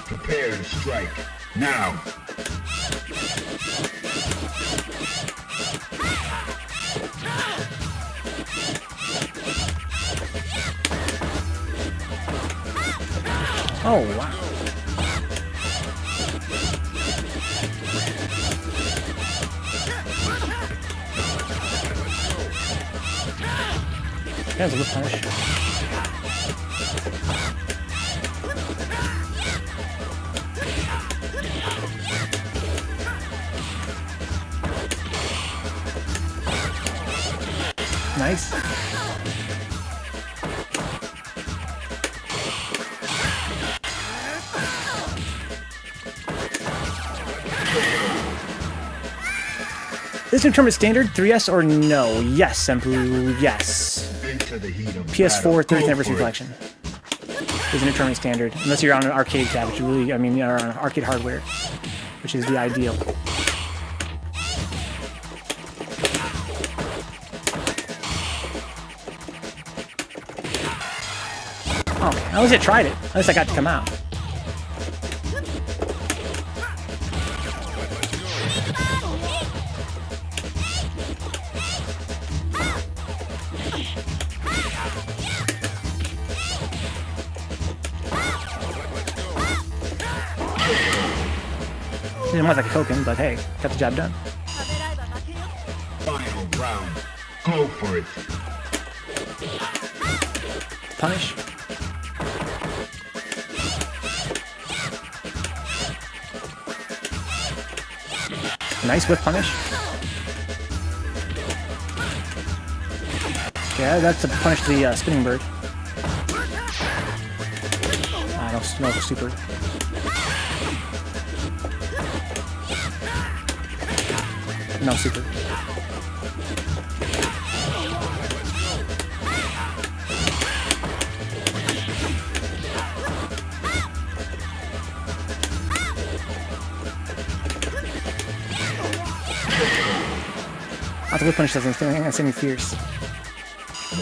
Prepare to strike. Now. Oh, wow. That's a good punish. Nice. Is new tournament standard? 3S or no? Yes, Senpu, yes. PS4 30th anniversary collection is a new tournament standard. Unless you're on an arcade tab, which really, I mean, you're on arcade hardware, which is the ideal. Oh, at least I tried it. At least I got to come out. Didn't want like a Koken, but hey, got the job done. Final round. Go for it. Punish. Nice whip punish. Yeah, that's to punish the spinning bird. No super. No super. The whip punish doesn't seem fierce.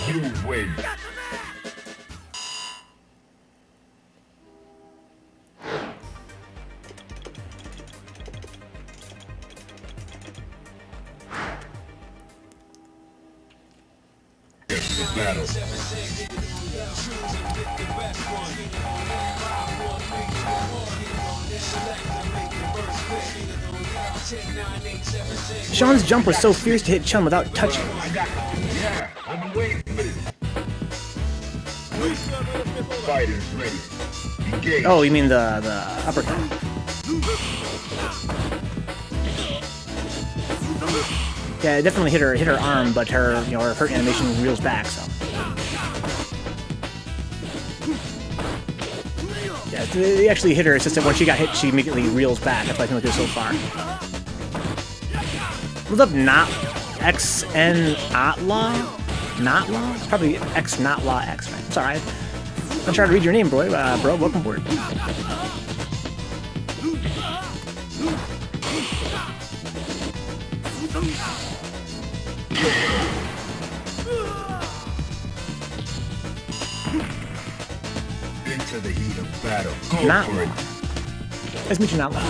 You win. battle. Sean's jump was so fierce to hit Chun without touching. I got it. Yeah, I've been waiting for this. Fighters ready. Engage. Oh, you mean the uppercut? Yeah, it definitely hit her arm, but her her animation reels back. So yeah, it actually hit her. It's just that when she got hit, she immediately reels back. That's why I think it so far. What's up, not X N Outlaw? Not Law? It's probably X Not Law X, right? I'm sorry. I'm trying to read your name, bro. Bro, welcome aboard. Into the heat of battle. Go Not for Law. it. Nice to meet you, Not Law.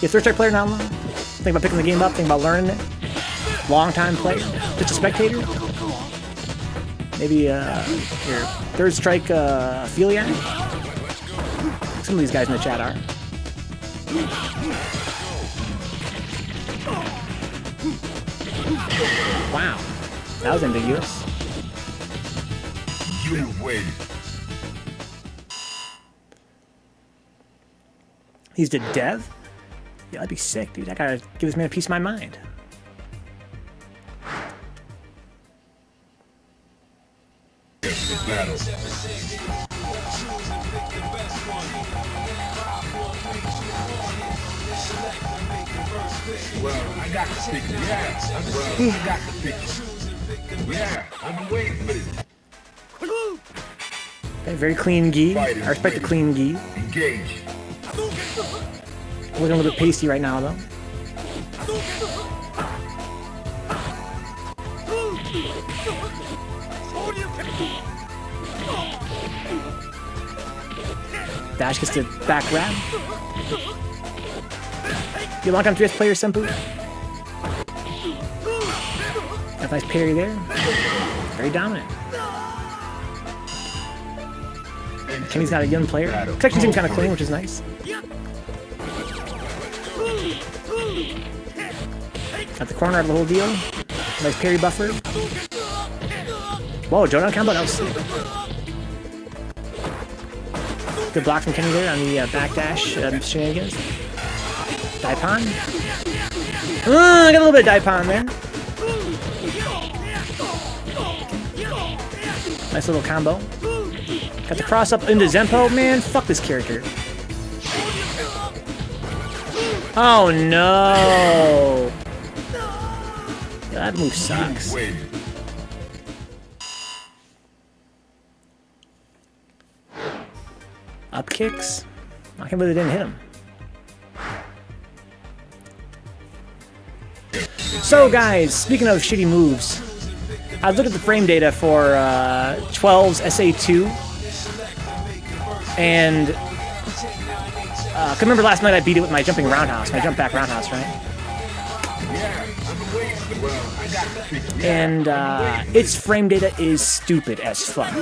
You a third strike player, Not Law? Think about picking the game up, think about learning it? Long-time player? Just a spectator? Maybe your third strike affiliate? Some of these guys in the chat are. Wow. That was ambiguous. You win. He's the dev? Yeah, that'd be sick, dude. I gotta give this man a piece of my mind. Battle. Well, I got the picture. Yeah. Well, I got the picture. Yeah, I've been waiting for this. Okay, very clean gi. I respect the clean gi. Engage. Looking a little bit pasty right now, though. Dash gets the back grab. You long-time 3S player, Senpu. Got a nice parry there. Very dominant. Kenny's not a young player. Protection seems kind of clean, which is nice. Got the corner of the whole deal. Nice parry buffer. Whoa, Jodan combo, that was sick. Good block from Kenny there on the backdash shenanigans. Daipon. Got a little bit of Daipon there. Nice little combo. Got the cross up into Zenpo. Man, fuck this character. Oh no! Yeah, that move sucks. Up kicks? I can't believe they didn't hit him. So guys, speaking of shitty moves, I looked at the frame data for 12's SA2, and I remember last night I beat it with my jumping roundhouse, my jump back roundhouse, right? And its frame data is stupid as fuck.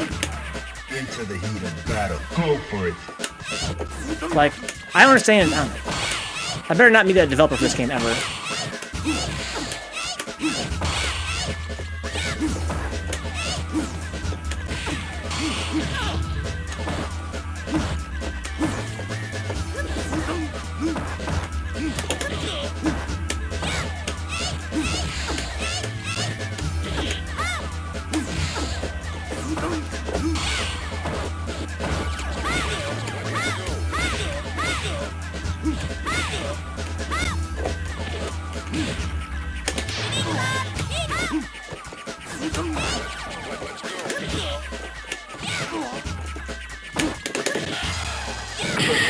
Into the heat of battle. Go for it. Like, I don't understand. I better not meet that developer for this game ever.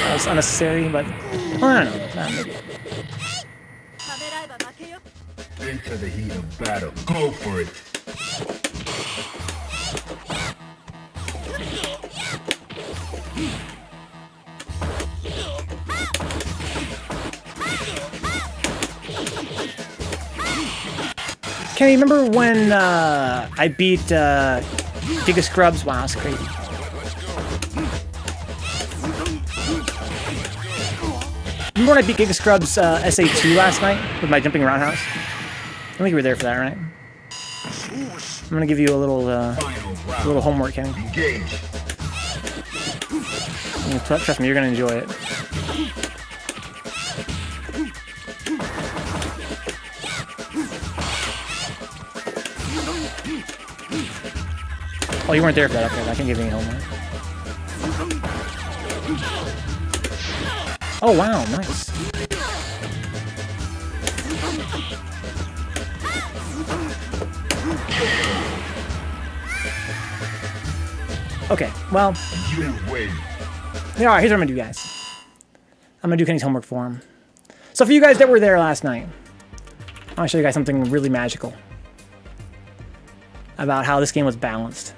That was unnecessary, but well, I don't know. Maybe. Into the heat of battle. Go for it. Kenny, remember when I beat Giga Scrubs? Wow, that's crazy. Remember when I beat Giga Scrubs SA2 last night with my jumping roundhouse? I think you were there for that, right? I'm gonna give you a little homework, Kenny. Trust me, you're gonna enjoy it. Oh, you weren't there for that. Okay, I can't give you any homework. Oh, wow, nice. Okay, well. Yeah, alright, here's what I'm gonna do, guys. I'm gonna do Kenny's homework for him. So for you guys that were there last night, I wanna show you guys something really magical about how this game was balanced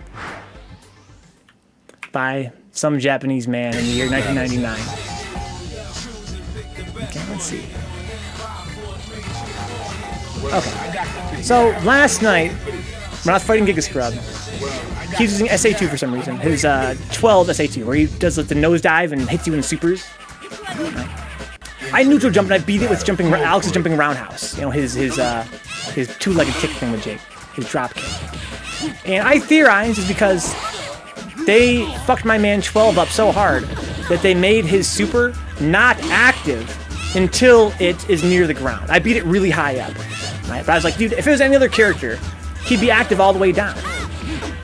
by some Japanese man in the year 1999. Okay, let's see. Okay, so last night, when I was fighting Giga Scrub, he's using SA2 for some reason. His 12 SA2, where he does like the nosedive and hits you in supers. Right. I neutral jumped and I beat it with Alex's jumping roundhouse. You know, his two-legged kick thing with Jake, his drop kick. And I theorize it's because they fucked my man 12 up so hard that they made his super not active until it is near the ground. I beat it really high up, right? But I was like, dude, if it was any other character, he'd be active all the way down.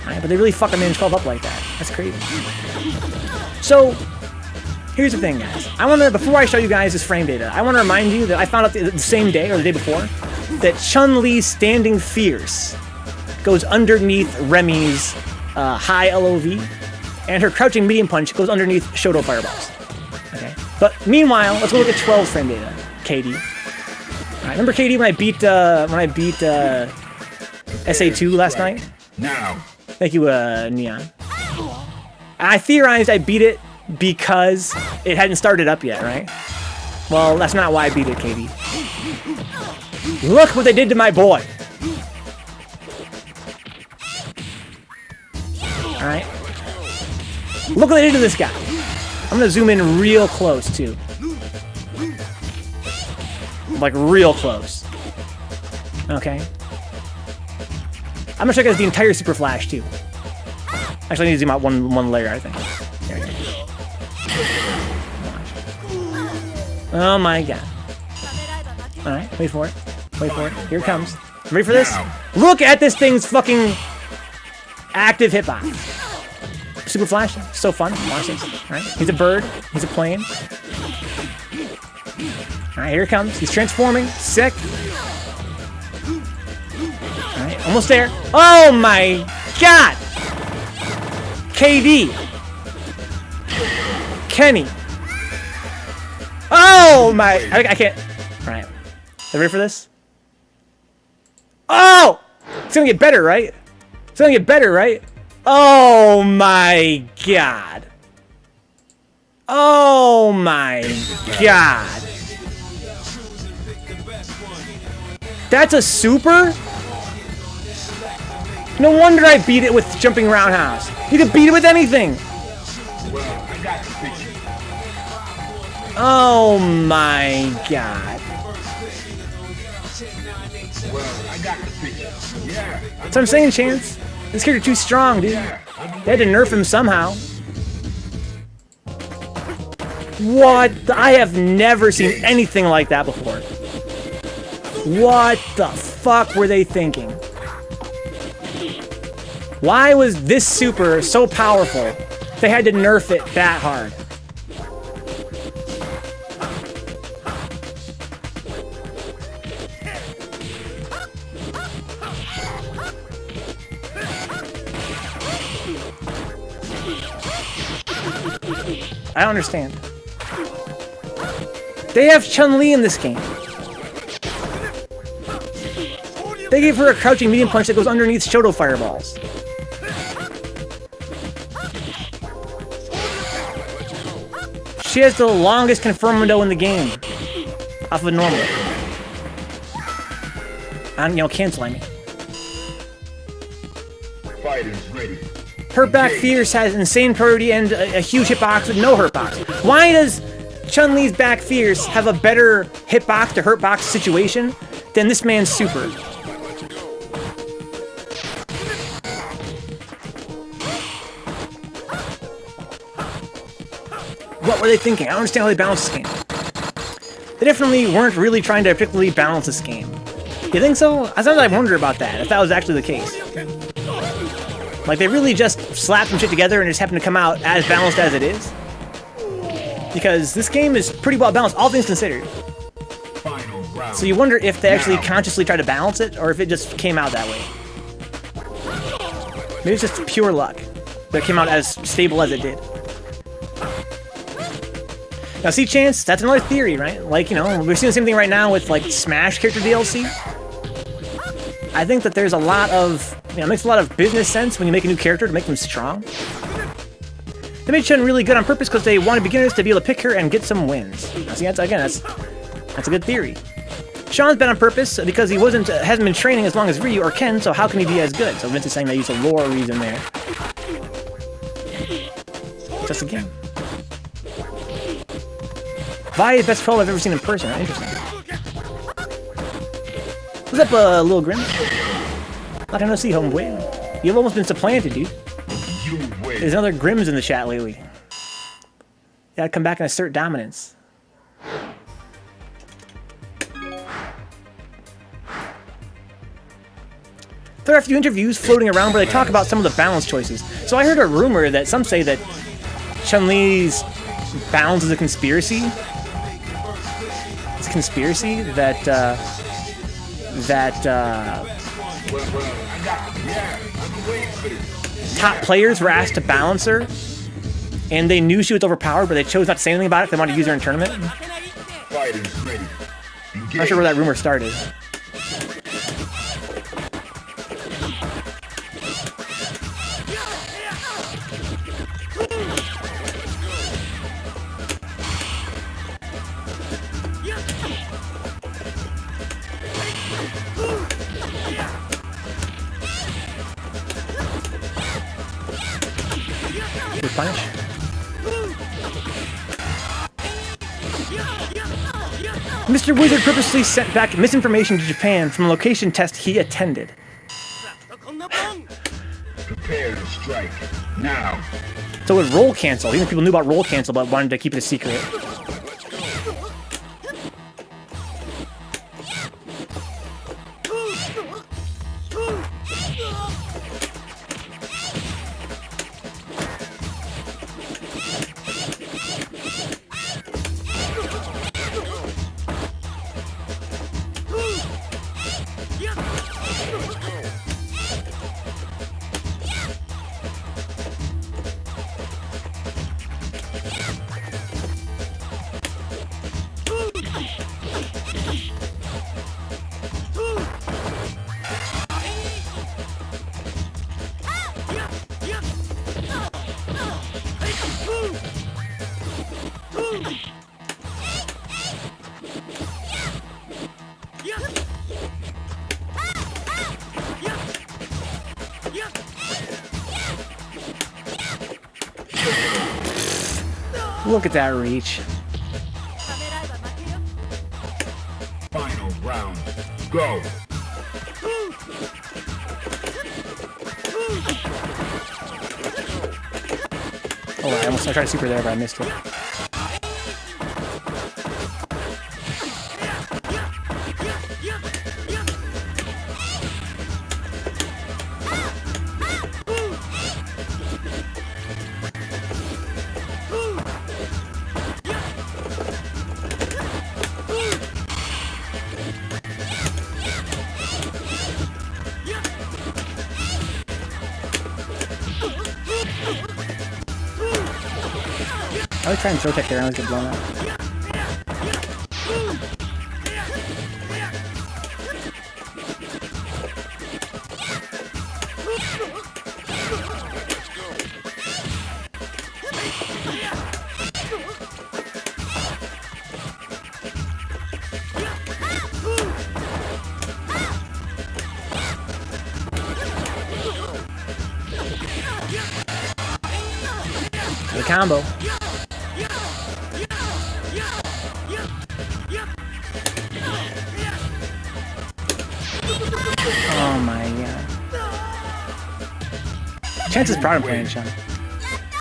Right? But they really fucked my man 12 up like that. That's crazy. So, here's the thing, guys. Before I show you guys this frame data, I want to remind you that I found out the same day, or the day before, that Chun-Li's Standing Fierce goes underneath Remy's high LOV, and her crouching medium punch goes underneath Shoto fireballs. Okay. But meanwhile, let's go look at 12 frame data. KD. All right, remember KD when I beat SA2 last night? Now. Thank you, Neon. I theorized I beat it because it hadn't started up yet, right? Well, that's not why I beat it, KD. Look what they did to my boy. Alright. Look what they did to this guy. I'm gonna zoom in real close, too. Like, real close. Okay. I'm gonna check out the entire Super Flash, too. Actually, I need to zoom out one layer, I think. There we go. Oh my god. Alright, wait for it. Wait for it. Here it comes. Ready for this? Look at this thing's fucking active hitbox. Super Flash, so fun. Watch this. Alright, he's a bird. He's a plane. Alright, here it comes. He's transforming. Sick. Alright, almost there. Oh my god! KD. Kenny. Oh my... I can't... Alright. You ready for this? Oh! It's gonna get better, right? It's gonna get better, right? Oh my god. Oh my god. That's a super? No wonder I beat it with jumping roundhouse. You can beat it with anything. Oh my god. That's what I'm saying, Chance. This character too strong, dude. They had to nerf him somehow. What? I have never seen anything like that before. What the fuck were they thinking? Why was this super so powerful they had to nerf it that hard? I don't understand. They have Chun-Li in this game. They gave her a crouching medium punch that goes underneath Shoto fireballs. She has the longest confirmando in the game. Off of a normal. And, you know, cancel, I mean. Fighters ready. Hurt back Fierce has insane priority and a huge hitbox with no hurtbox. Why does Chun-Li's back Fierce have a better hitbox to hurtbox situation than this man's super? What were they thinking? I don't understand how they balanced this game. They definitely weren't really trying to particularly balance this game. You think so? Sometimes I wonder about that, if that was actually the case. Like, they really just slapped some shit together and just happened to come out as balanced as it is. Because this game is pretty well balanced, all things considered. So you wonder if they actually consciously tried to balance it, or if it just came out that way. Maybe it's just pure luck that it came out as stable as it did. Now, see, Chance, that's another theory, right? Like, you know, we're seeing the same thing right now with, like, Smash character DLC. I think that there's a lot of, you know, it makes a lot of business sense when you make a new character to make them strong. They made Chun really good on purpose because they wanted beginners to be able to pick her and get some wins. Now, see, that's a good theory. Sean's been on purpose because he hasn't been training as long as Ryu or Ken, so how can he be as good? So Vince is saying they use a lore reason there. Just a game. Vi is best 12 I've ever seen in person. Interesting. What's up, Lil Grim? Not gonna see homeboy. You've almost been supplanted, dude. There's another Grims in the chat lately. You gotta come back and assert dominance. There are a few interviews floating around where they talk about some of the balance choices. So I heard a rumor that some say that Chun-Li's balance is a conspiracy. It's a conspiracy that top players were asked to balance her, and they knew she was overpowered, but they chose not to say anything about it because they wanted to use her in tournament. I'm not sure where that rumor started. Punish. Mr. Wizard purposely sent back misinformation to Japan from a location test he attended. Prepare to strike now. So with roll cancel, even people knew about roll cancel but wanted to keep it a secret. Look at that reach. Final round. Go. Oh, I almost tried to super there, but I missed it. I was trying to throw tech there and I was getting blown up. combo. Oh my god. Chance is proud of playing Chun.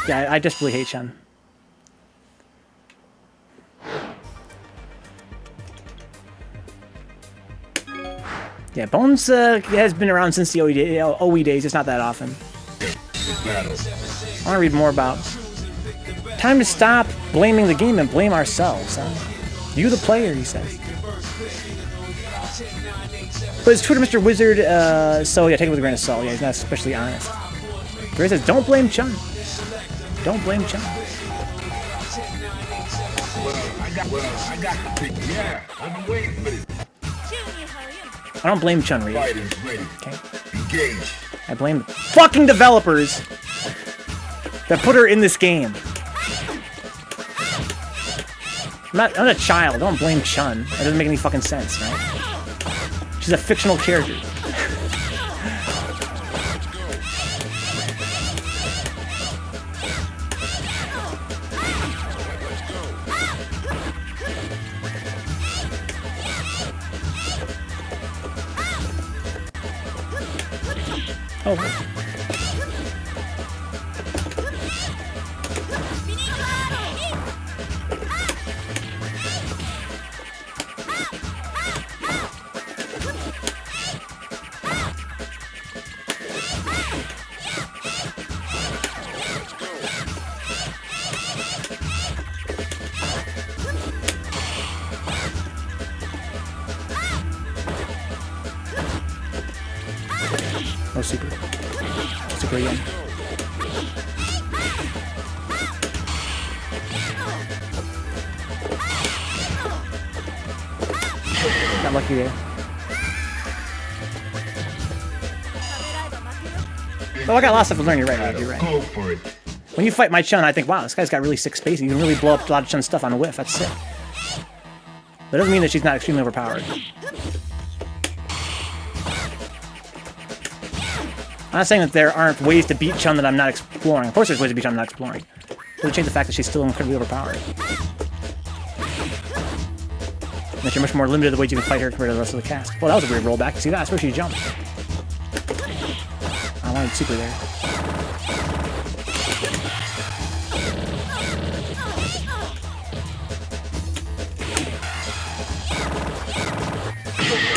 Yeah, I desperately hate Chun. Yeah, Bones has been around since the OE days. It's not that often. I want to read more about. Time to stop blaming the game and blame ourselves. Huh? You, the player, he says. But his Twitter, Mr. Wizard, so yeah, take it with a grain of salt. Yeah, he's not especially honest. Gray says, don't blame Chun. Don't blame Chun. I don't blame Chun, Reed. Okay. I blame the fucking developers that put her in this game. I'm not a child. Don't blame Chun. That doesn't make any fucking sense, right? She's a fictional character. Oh. No super. Super again. Got lucky there. Oh, I got lots of to learn. You're right. You're right. Go for it. When you fight my Chun, I think, wow, this guy's got really sick spacing. You can really blow up a lot of Chun stuff on a whiff. That's sick. But it doesn't mean that she's not extremely overpowered. I'm not saying that there aren't ways to beat Chun that I'm not exploring. Of course there's ways to beat Chun I'm not exploring. Doesn't change the fact that she's still incredibly overpowered. And that you're much more limited the ways you can fight her compared to the rest of the cast. Well, that was a weird rollback. See that? That's where she jumped. I wanted super there.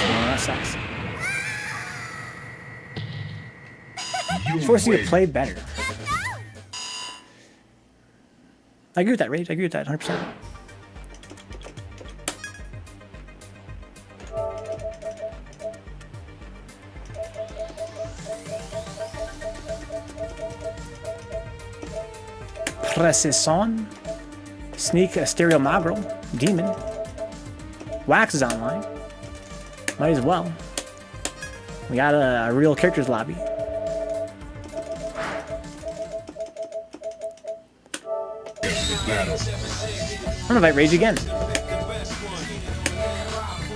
Oh, that sucks. It's forcing you to play better. I agree with that, Rage. I agree with that 100%. Precision. Sneak a Stereo Magro. Demon. Waxx is online. Might as well. We got a real characters lobby. I'm gonna invite Rage again. I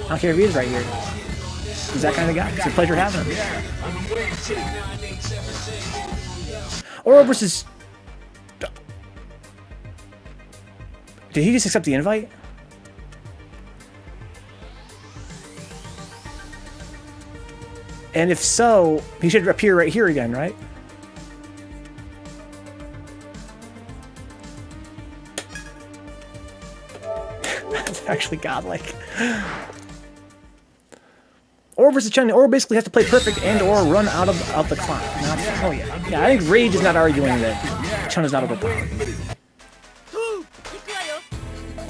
don't care if he is right here. He's that kind of guy. It's a pleasure having him. Oro versus... Did he just accept the invite? And if so, he should appear right here again, right? That's actually godlike. Or versus Chun, or basically has to play perfect and or run out of the clock. Not, oh yeah. Yeah, I think Rage is not arguing that Chun is not overpowered.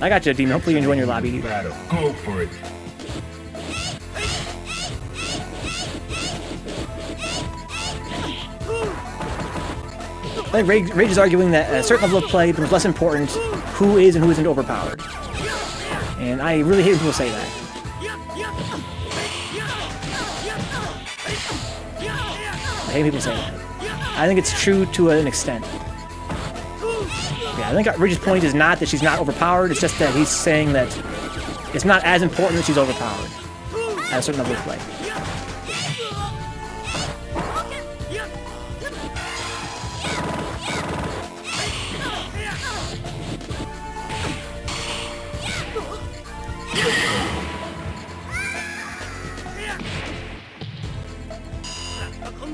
I got you, Demon. Hopefully you're enjoying your lobby. Go for it. I think Rage is arguing that a certain level of play becomes less important who is and who isn't overpowered. And I really hate when people say that. I hate people say that. I think it's true to an extent. Yeah, I think Rage's point is not that she's not overpowered, it's just that he's saying that it's not as important that she's overpowered at a certain level of play.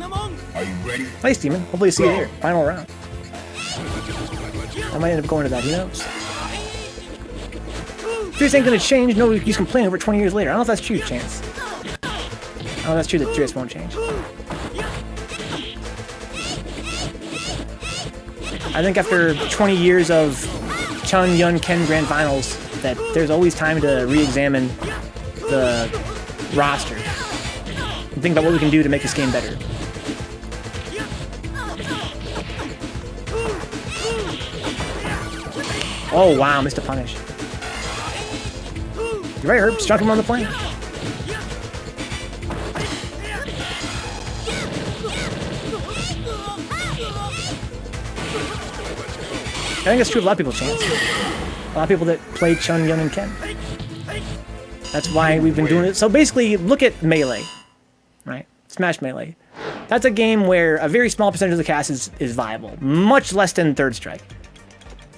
Are you ready? Nice, Demon. Hopefully see you here. Final round. I might end up going to that, who knows? Fierce ain't gonna change, no use complaining over 20 years later. I don't know if that's true, Chance. I don't know if that's true that Fierce won't change. I think after 20 years of Chun, Yun, Ken Grand Finals, that there's always time to re-examine the roster and think about what we can do to make this game better. Oh wow, missed a punish. You're right, Herb. Struck him on the plane. I think that's true of a lot of people, Chance. A lot of people that play Chun, Yun, and Ken. That's why we've been doing it. So basically, look at Melee, right? Smash Melee. That's a game where a very small percentage of the cast is viable. Much less than Third Strike.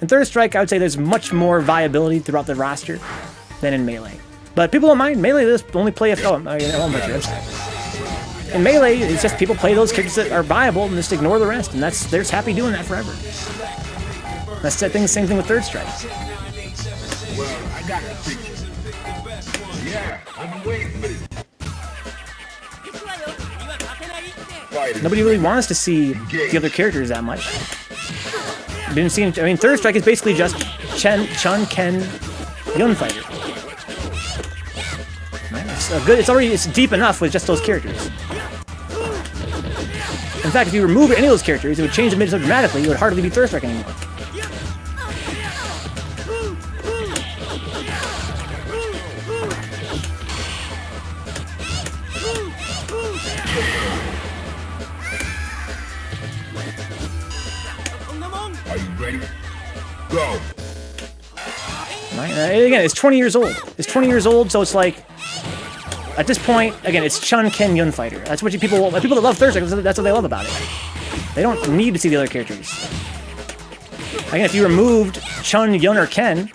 In Third Strike, I would say there's much more viability throughout the roster than in Melee. But people don't mind. Melee, they just only play if... Oh, I won't put yours. In Melee, it's just people play those characters that are viable and just ignore the rest. And they're just happy doing that forever. That's the same thing with Third Strike. Well, I got the picture. Yeah, I've been waiting for this. Nobody really wants to see the other characters that much. Didn't see. I mean, Third Strike is basically just Chun, Ken, Yun fighter. Right? It's a good. It's deep enough with just those characters. In fact, if you remove any of those characters, it would change the meta so dramatically. It would hardly be Third Strike anymore. Are you ready? Go. Right? Again, it's 20 years old. It's 20 years old, so it's like, at this point, again, it's Chun, Ken, Yun fighter. That's what people that love Third Strike, that's what they love about it. They don't need to see the other characters. Again, if you removed Chun, Yun, or Ken,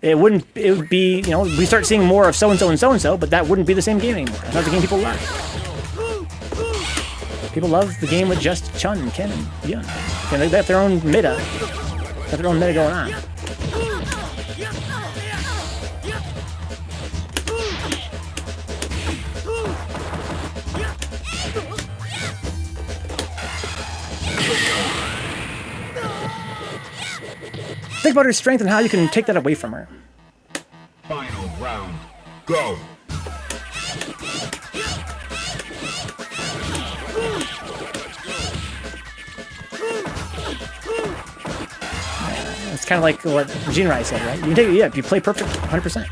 it would be, you know, we start seeing more of so-and-so and so-and-so, but that wouldn't be the same game anymore. That's not the game people love. People love the game with just Chun, Ken, and Yun. And they have their own meta. They have their own meta going on. Think about her strength and how you can take that away from her. Final round. Go. It's kind of like what Jinrai said, right? You take, if you play perfect, 100%.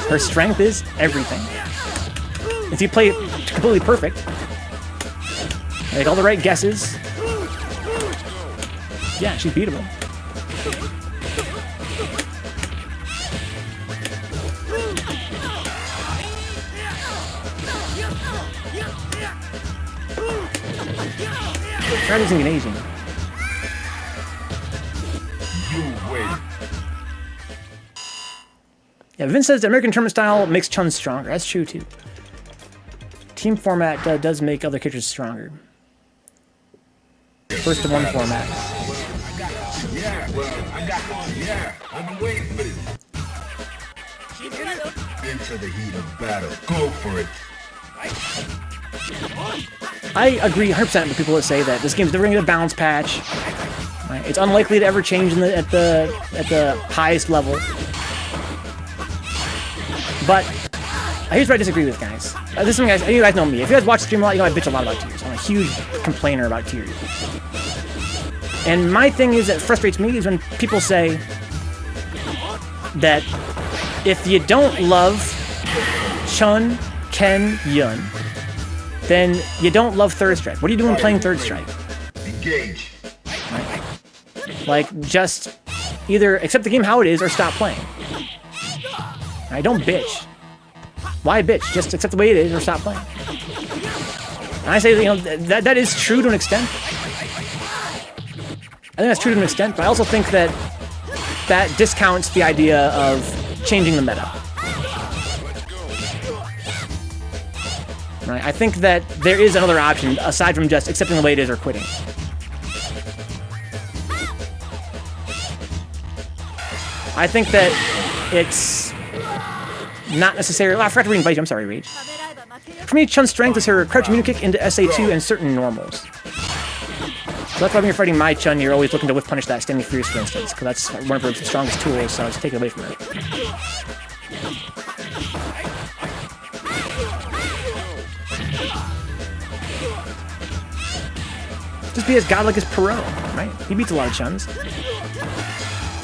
Her strength is everything. If you play completely perfect, make all the right guesses, yeah, she's beatable. That isn't engaging. You win. Yeah, Vince says the American tournament style makes Chun stronger. That's true too. Team format does make other characters stronger. First to one format. Yeah, well, I've been waiting for this. Into the heat of battle. Go for it. I agree 100% with people that say that this game's never gonna get a balance patch. Right? It's unlikely to ever change at the highest level. But here's what I disagree with, guys. This is something, guys. You guys know me. If you guys watch the stream a lot, you know I bitch a lot about tiers. I'm a huge complainer about tiers. And my thing is that frustrates me is when people say that if you don't love Chun, Ken, Yun, then you don't love Third Strike. What are you doing playing Third Strike? Engage. Right? Like, just either accept the game how it is or stop playing. Right? Don't bitch. Why bitch? Just accept the way it is or stop playing. And I say, you know, that is true to an extent. I think that's true to an extent, but I also think that that discounts the idea of changing the meta. Right? I think that there is another option aside from just accepting the way it is or quitting. I think that it's not necessarily... I forgot to re-invite you. I'm sorry, Rage. For me, Chun's strength is her crouch immunity kick into SA2 and certain normals. So that's why when you're fighting my Chun, you're always looking to whiff punish that standing fierce, for instance, because that's one of her strongest tools, so just take it away from her. Just be as godlike as Perot, right? He beats a lot of Chuns.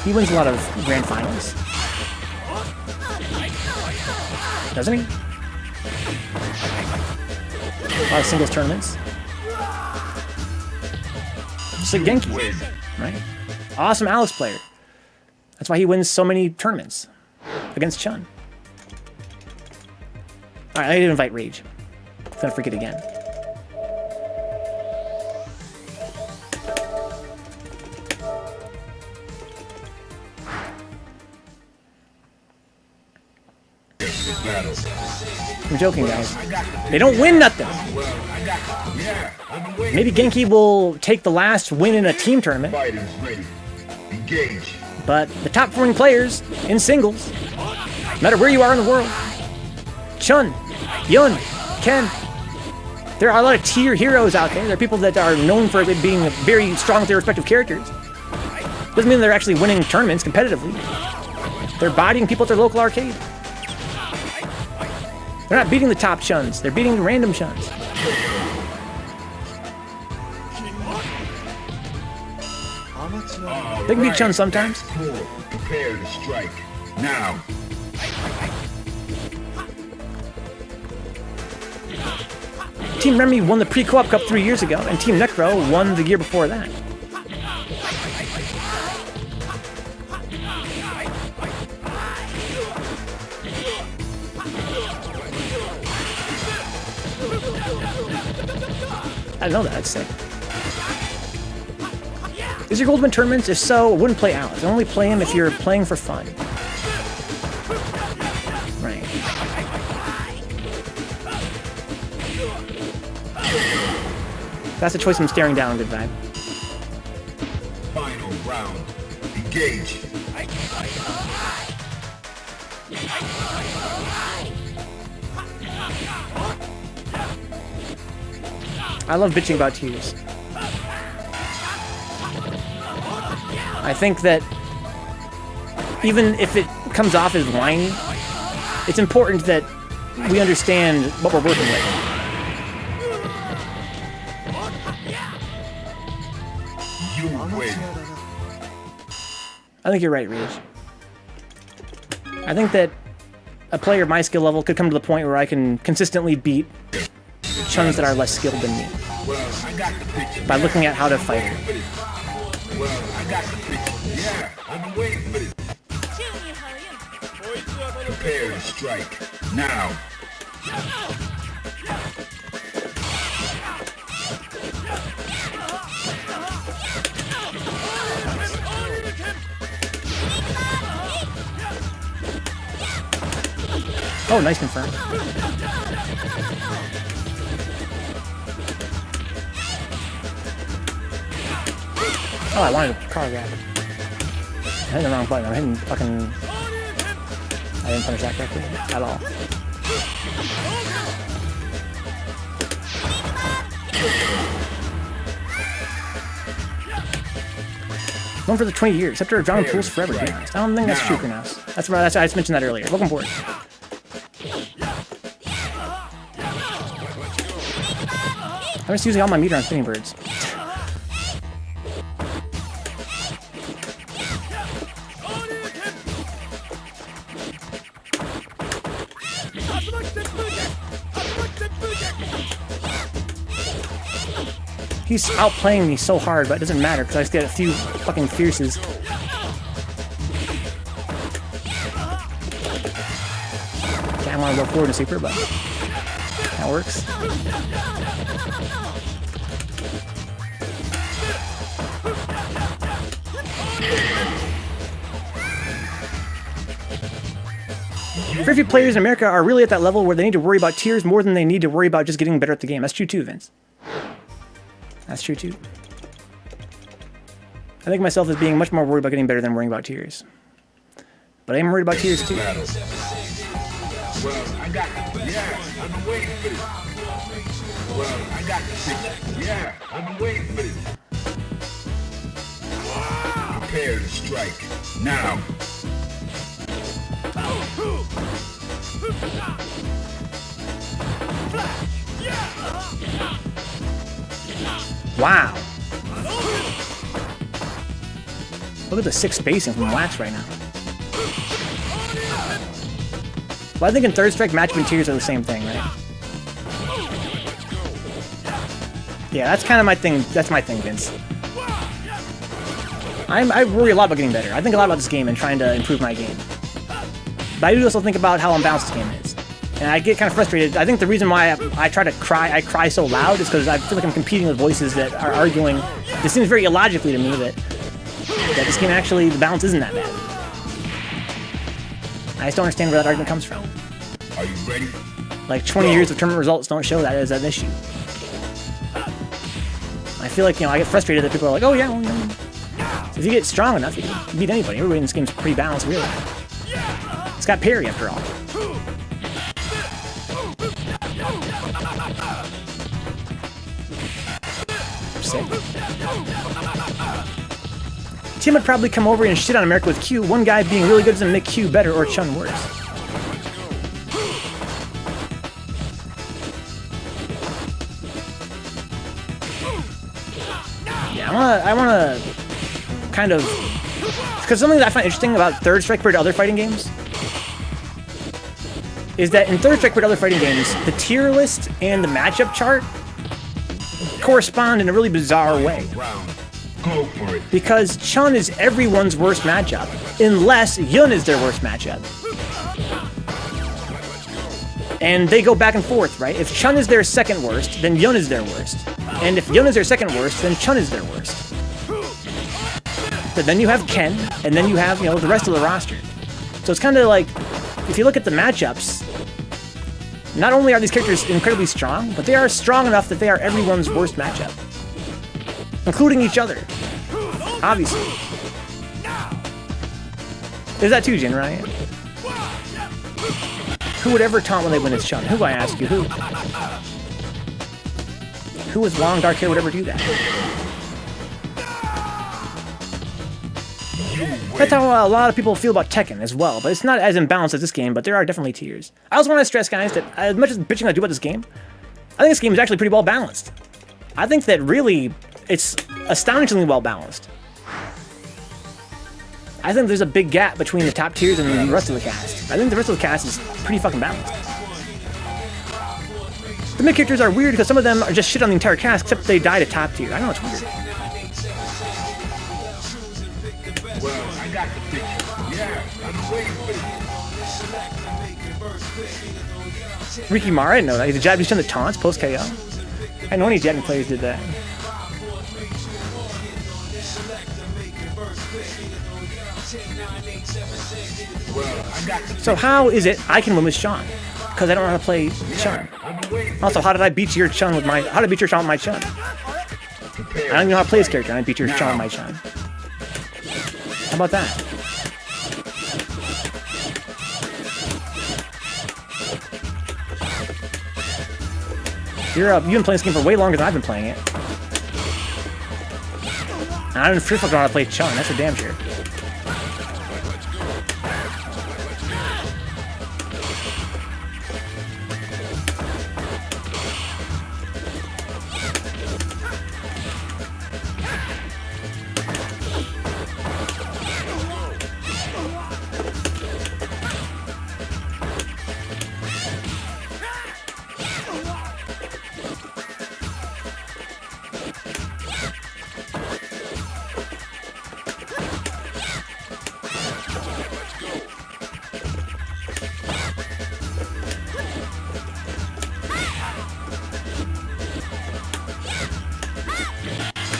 He wins a lot of grand finals. Doesn't he? A lot of singles tournaments. Just like Genki, right? Awesome Alice player. That's why he wins so many tournaments against Chun. Alright, I need to invite Rage. I'm gonna forget again. I'm joking, guys. They don't win nothing. Maybe Genki will take the last win in a team tournament. But the top performing players in singles, no matter where you are in the world, Chun, Yun, Ken, there are a lot of tier heroes out there. There are people that are known for being very strong with their respective characters. Doesn't mean they're actually winning tournaments competitively. They're bodying people at their local arcade. They're not beating the top Chuns. They're beating random Chuns. They can beat Chun sometimes. Prepare to strike now. Team Remy won the pre-co-op cup 3 years ago, and Team Necro won the year before that. I didn't know that. That's sick. Is your goal to win tournaments? If so, I wouldn't play Alice. I only play him if you're playing for fun. Right. That's the choice I'm staring down. Good vibe. Final round. Engage. I love bitching about tears. I think that even if it comes off as whiny, it's important that we understand what we're working with. You win. I think you're right, Rage. I think that a player of my skill level could come to the point where I can consistently beat Chuns that are less skilled than me by looking at how to fight her. Prepare to strike now. Oh, nice confirm. Oh, I wanted a car grab. I hit the wrong button. I'm hitting fucking... I didn't punish that correctly at all. Going for the 20 years, except for drama pools forever, to be honest. I don't think that's true, Kurnaus. That's why I just mentioned that earlier. Welcome aboard. I'm just using all my meter on spinning birds. He's outplaying me so hard, but it doesn't matter because I just get a few fucking fierces. Okay, I want to go forward to super, but that works. Very few players in America are really at that level where they need to worry about tiers more than they need to worry about just getting better at the game. That's true too, Vince. That's true too. I think of myself as being much more worried about getting better than worrying about tiers. But I am worried about tiers too. Well, I got yeah, I've been waiting for this. Well, I got the picture. Yeah, I've been waiting for this. Prepare to strike. Now. Wow. Look at the 6 spacing from Waxx right now. Well, I think in third strike, matchup and tiers are the same thing, right? Yeah, that's kind of my thing. That's my thing, Vince. I worry a lot about getting better. I think a lot about this game and trying to improve my game. But I do also think about how unbalanced this game is. And I get kind of frustrated. I think the reason why I cry so loud is because I feel like I'm competing with voices that are arguing. This seems very illogically to me that this game actually, the balance isn't that bad. I just don't understand where that argument comes from. Are you ready? Like 20 years of tournament results don't show that as an issue. I feel like, I get frustrated that people are like, oh yeah, well, so if you get strong enough, you can beat anybody. Everybody in this game's pretty balanced, really. It's got parry after all. Sick. Tim would probably come over and shit on America with Q. One guy being really good doesn't make Q better or Chun worse. Yeah, I wanna kind of, because something that I find interesting about third strike compared to other fighting games is that in third strike compared to other fighting games, the tier list and the matchup chart correspond in a really bizarre way. Go for it. Because Chun is everyone's worst matchup, unless Yun is their worst matchup. And they go back and forth, right? If Chun is their second worst, then Yun is their worst. And if Yun is their second worst, then Chun is their worst. But then you have Ken, and then you have, the rest of the roster. So it's kind of like, if you look at the matchups, not only are these characters incredibly strong, but they are strong enough that they are everyone's worst matchup. Including each other. Obviously. There's that too, Jin, right? Who would ever taunt when they win his Chun? Who, I ask you? Who? Who with long dark hair would ever do that? That's how a lot of people feel about Tekken as well, but it's not as imbalanced as this game, but there are definitely tiers. I also want to stress, guys, that as much as bitching I do about this game, I think this game is actually pretty well balanced. I think that really, it's astonishingly well balanced. I think there's a big gap between the top tiers and the rest of the cast. I think the rest of the cast is pretty fucking balanced. The mid characters are weird because some of them are just shit on the entire cast, except they die to top tier. I know it's weird. Well, I got the picture. Yeah, I'm waiting for it. Ricky Mara, I didn't know that. He's a Japanese Chun that taunts post KO. I didn't know any Japanese players did that. So how is it I can win with Chun? Because I don't know how to play Chun. Also, how did I beat your Chun with my? How did I beat your Chun with my Chun? I don't even know how to play this character. And I beat your Chun with my Chun. How about that? You've been playing this game for way longer than I've been playing it. And I don't know how to play Chun. That's for damn sure.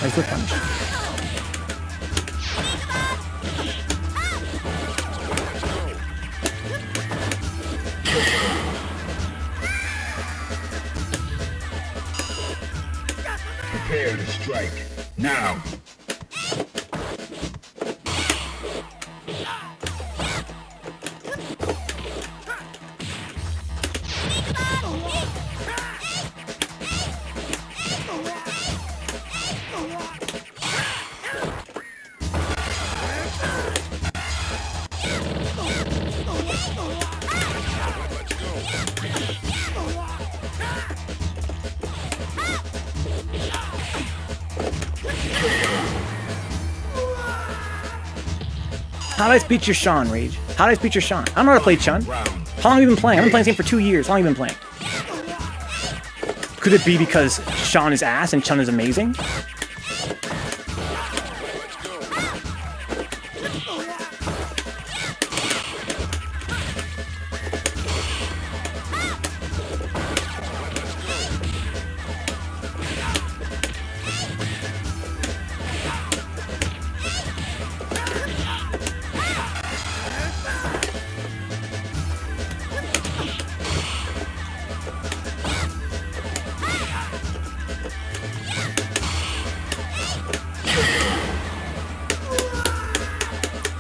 Nice whip punch. Prepare to strike. Now. How did I beat your Sean, Rage? How did I beat your Sean? I don't know how to play Chun. How long have you been playing? I've been playing this game for 2 years. How long have you been playing? Could it be because Sean is ass and Chun is amazing?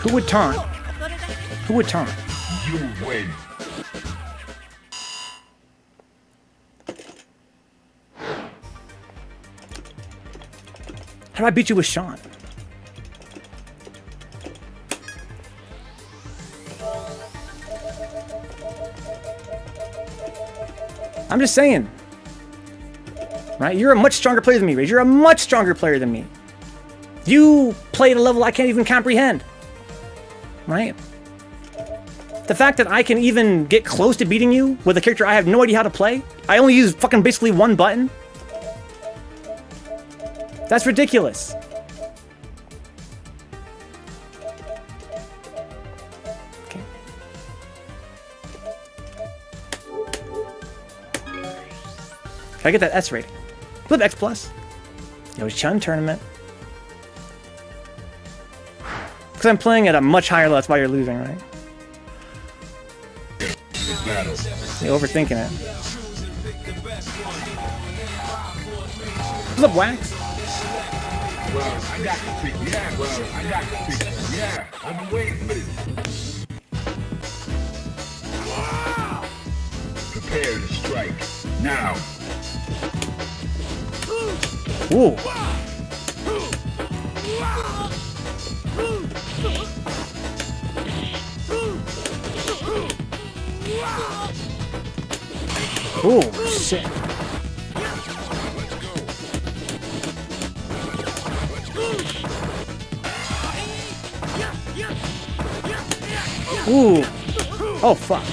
Who would taunt? Who would taunt? You win. How do I beat you with Sean? I'm just saying. Right? You're a much stronger player than me, Rage. You're a much stronger player than me. You play at a level I can't even comprehend. Right? The fact that I can even get close to beating you with a character I have no idea how to play, I only use fucking basically one button. That's ridiculous. Okay. Can I get that S rating? Flip X plus. Yo, Chun tournament. Because I'm playing at a much higher level, that's why you're losing, right? You're overthinking it. What's up, Waxx? Well, I got the picture. Yeah, well, I got the picture. Yeah, I've been waiting for this. Prepare to strike. Now. Ooh. Ooh, shit. Ooh. Oh, fuck.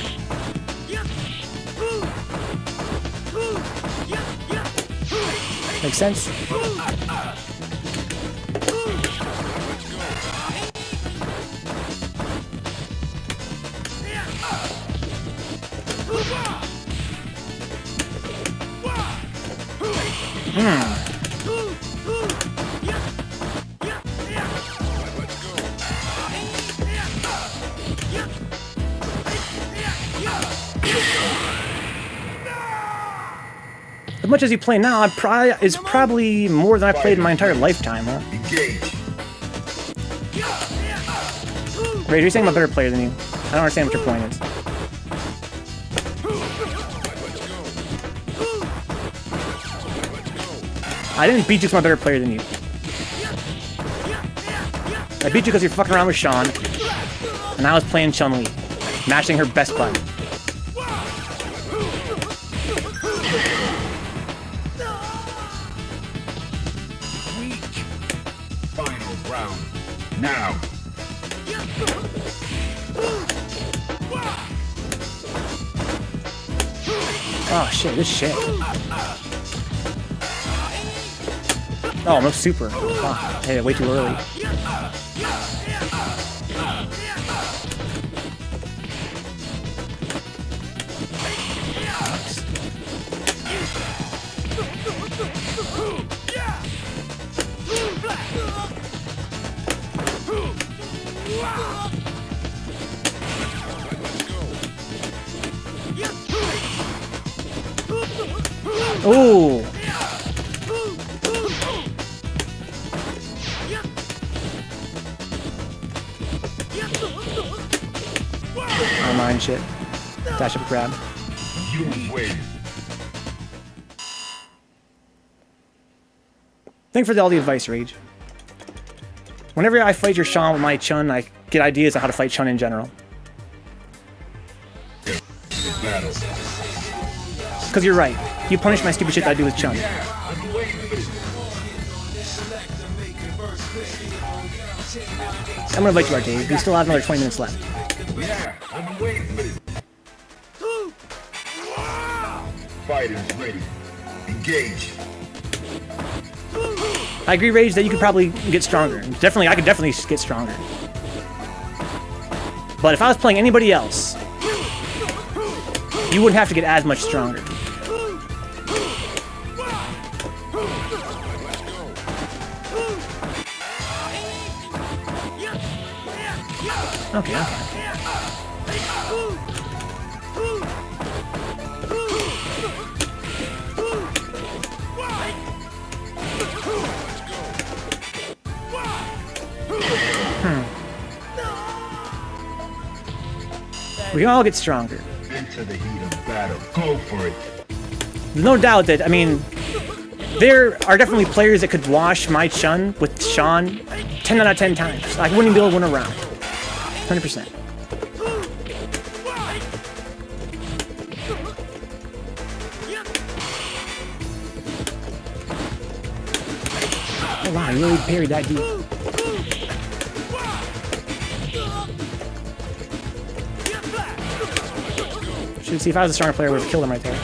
Makes sense? As much as you play now, is probably more than I've played in my entire lifetime, huh? Ray, you're saying I'm a better player than you. I don't understand what your point is. I didn't beat you because I'm a better player than you. I beat you because you're fucking around with Sean, and I was playing Chun-Li, mashing her best button. Final round. Now. Oh shit, this shit. Oh, no super. Oh, hey, way too early. Ooh. fine shit. Dash up, grab. You win. Thanks for all the advice, Rage. Whenever I fight your Sean with my Chun, I get ideas on how to fight Chun in general. Battle. Because you're right. You punish my stupid shit that I do with Chun. I'm waiting for this. I'm gonna invite you, Arcade. We still have another 20 minutes left. Yeah, I'm waiting for this. Fighters ready. Engage. I agree, Rage, that you could probably get stronger. Definitely, I could definitely get stronger. But if I was playing anybody else, you wouldn't have to get as much stronger. Okay, okay. We can all get stronger. Into the heat of battle. Go for it. There's no doubt that, I mean, there are definitely players that could wash my Chun with Sean 10 out of 10 times. I wouldn't even be able to win a round. 100%. Oh wow, you really parried that deep. Should see if I was a stronger player, I would have killed him right there.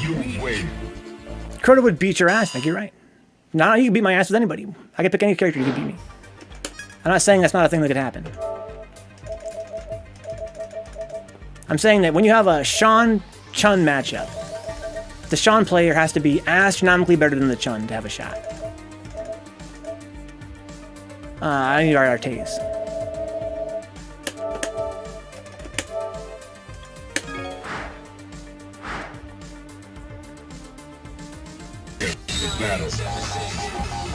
You win. Crota would beat your ass, Nick, you're right. No, you can beat my ass with anybody. I could pick any character, you could beat me. I'm not saying that's not a thing that could happen. I'm saying that when you have a Sean-Chun matchup, the Sean player has to be astronomically better than the Chun to have a shot. I need our Artes. Battle.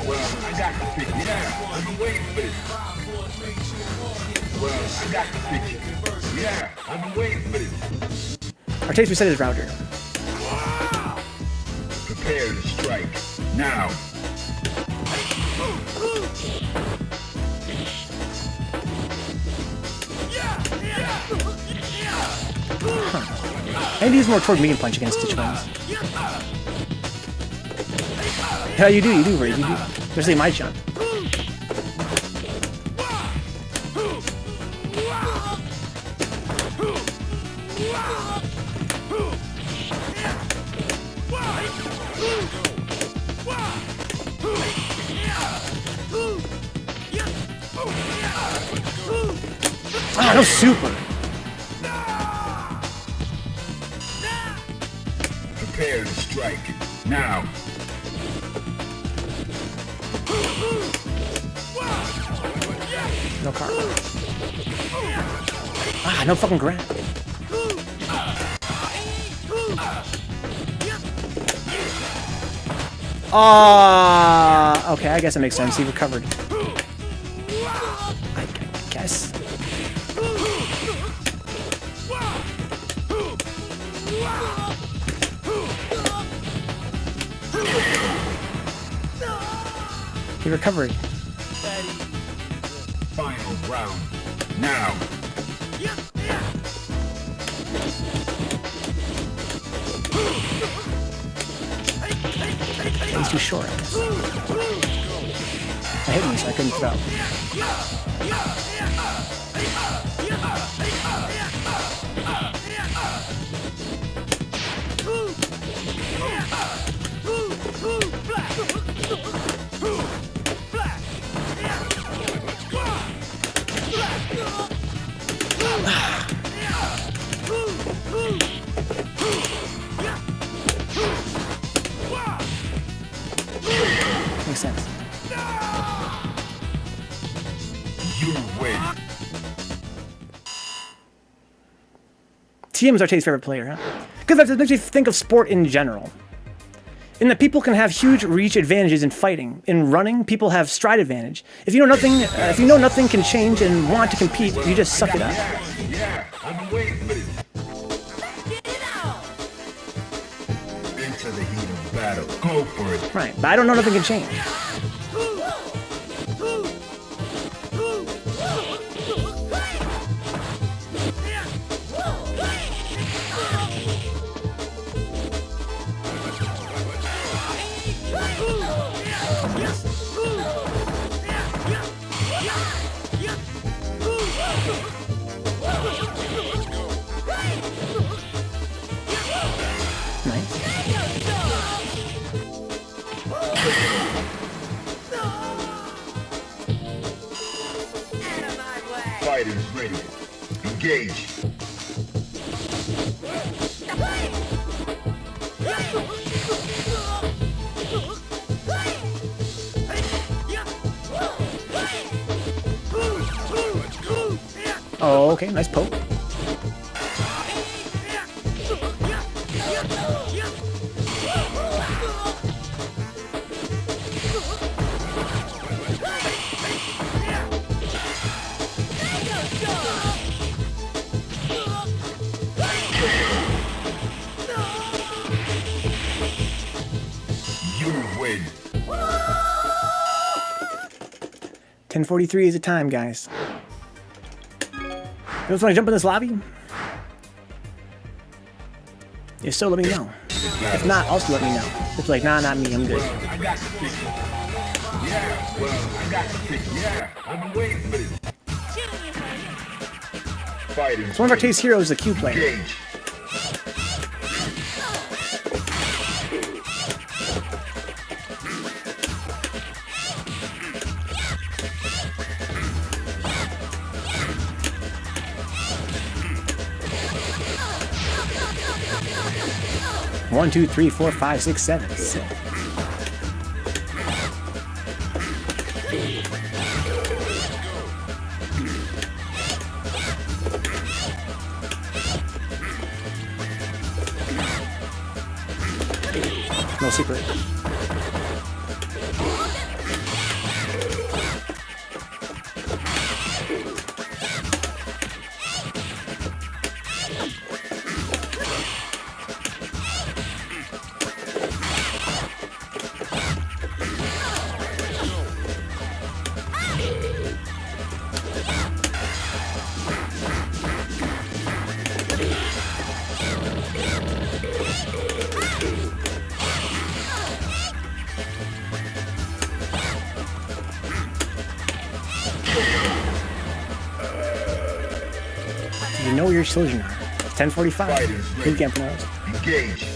Well, I got the picture. Yeah, I'm waiting for this. Well, I got the picture. Yeah, I'm waiting for this. Artes reset his router. Prepare to strike. Now. I need to use more toward medium punch against Stitch Wings. Yeah, you do, Ray, you do. Especially my Chun. Ah, no super. Prepare to strike. Now. No car. Ah, no fucking grab. Okay, I guess it makes sense. He recovered. I guess. He recovered. Final round. Now. He's too short, I guess. I hit me, so I couldn't throw. Makes sense. TM is Arte's favorite player, huh? Because that makes me think of sport in general. In that people can have huge reach advantages in fighting. In running, people have stride advantage. If you know nothing can change and want to compete, you just suck it up. Yeah, I've been waiting for this. Into the heat of battle. Go for it. Right, but I don't know nothing can change. Fighters ready. Engage. Oh, okay, nice poke. You win. 10:43 is the time, guys. You guys want to jump in this lobby? If so, let me know. If not, also let me know. It's like, nah, not me, I'm good. I got the picture. Yeah, well, I got the picture. Yeah, I've been waiting for this. Fighters. So one of our taste heroes is a Q player. Engage. One, two, three, four, five, six, seven. Sick. No secret. You know where your children are. 10:45. BootCamp knows. Engage.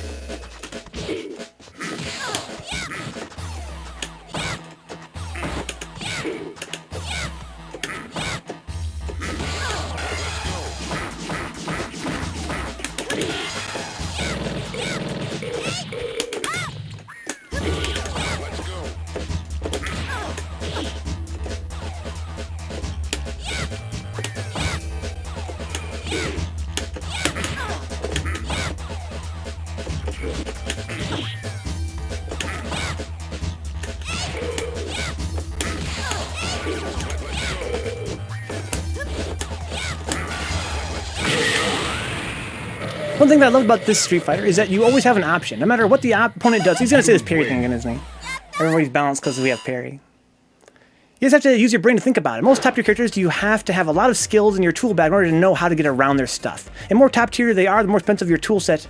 One thing that I love about this Street Fighter is that you always have an option. No matter what the opponent does, he's going to say this parry thing again, isn't he? Everybody's balanced because we have parry. You just have to use your brain to think about it. Most top tier characters, you have to have a lot of skills in your tool bag in order to know how to get around their stuff. And more top tier they are, the more expensive your tool set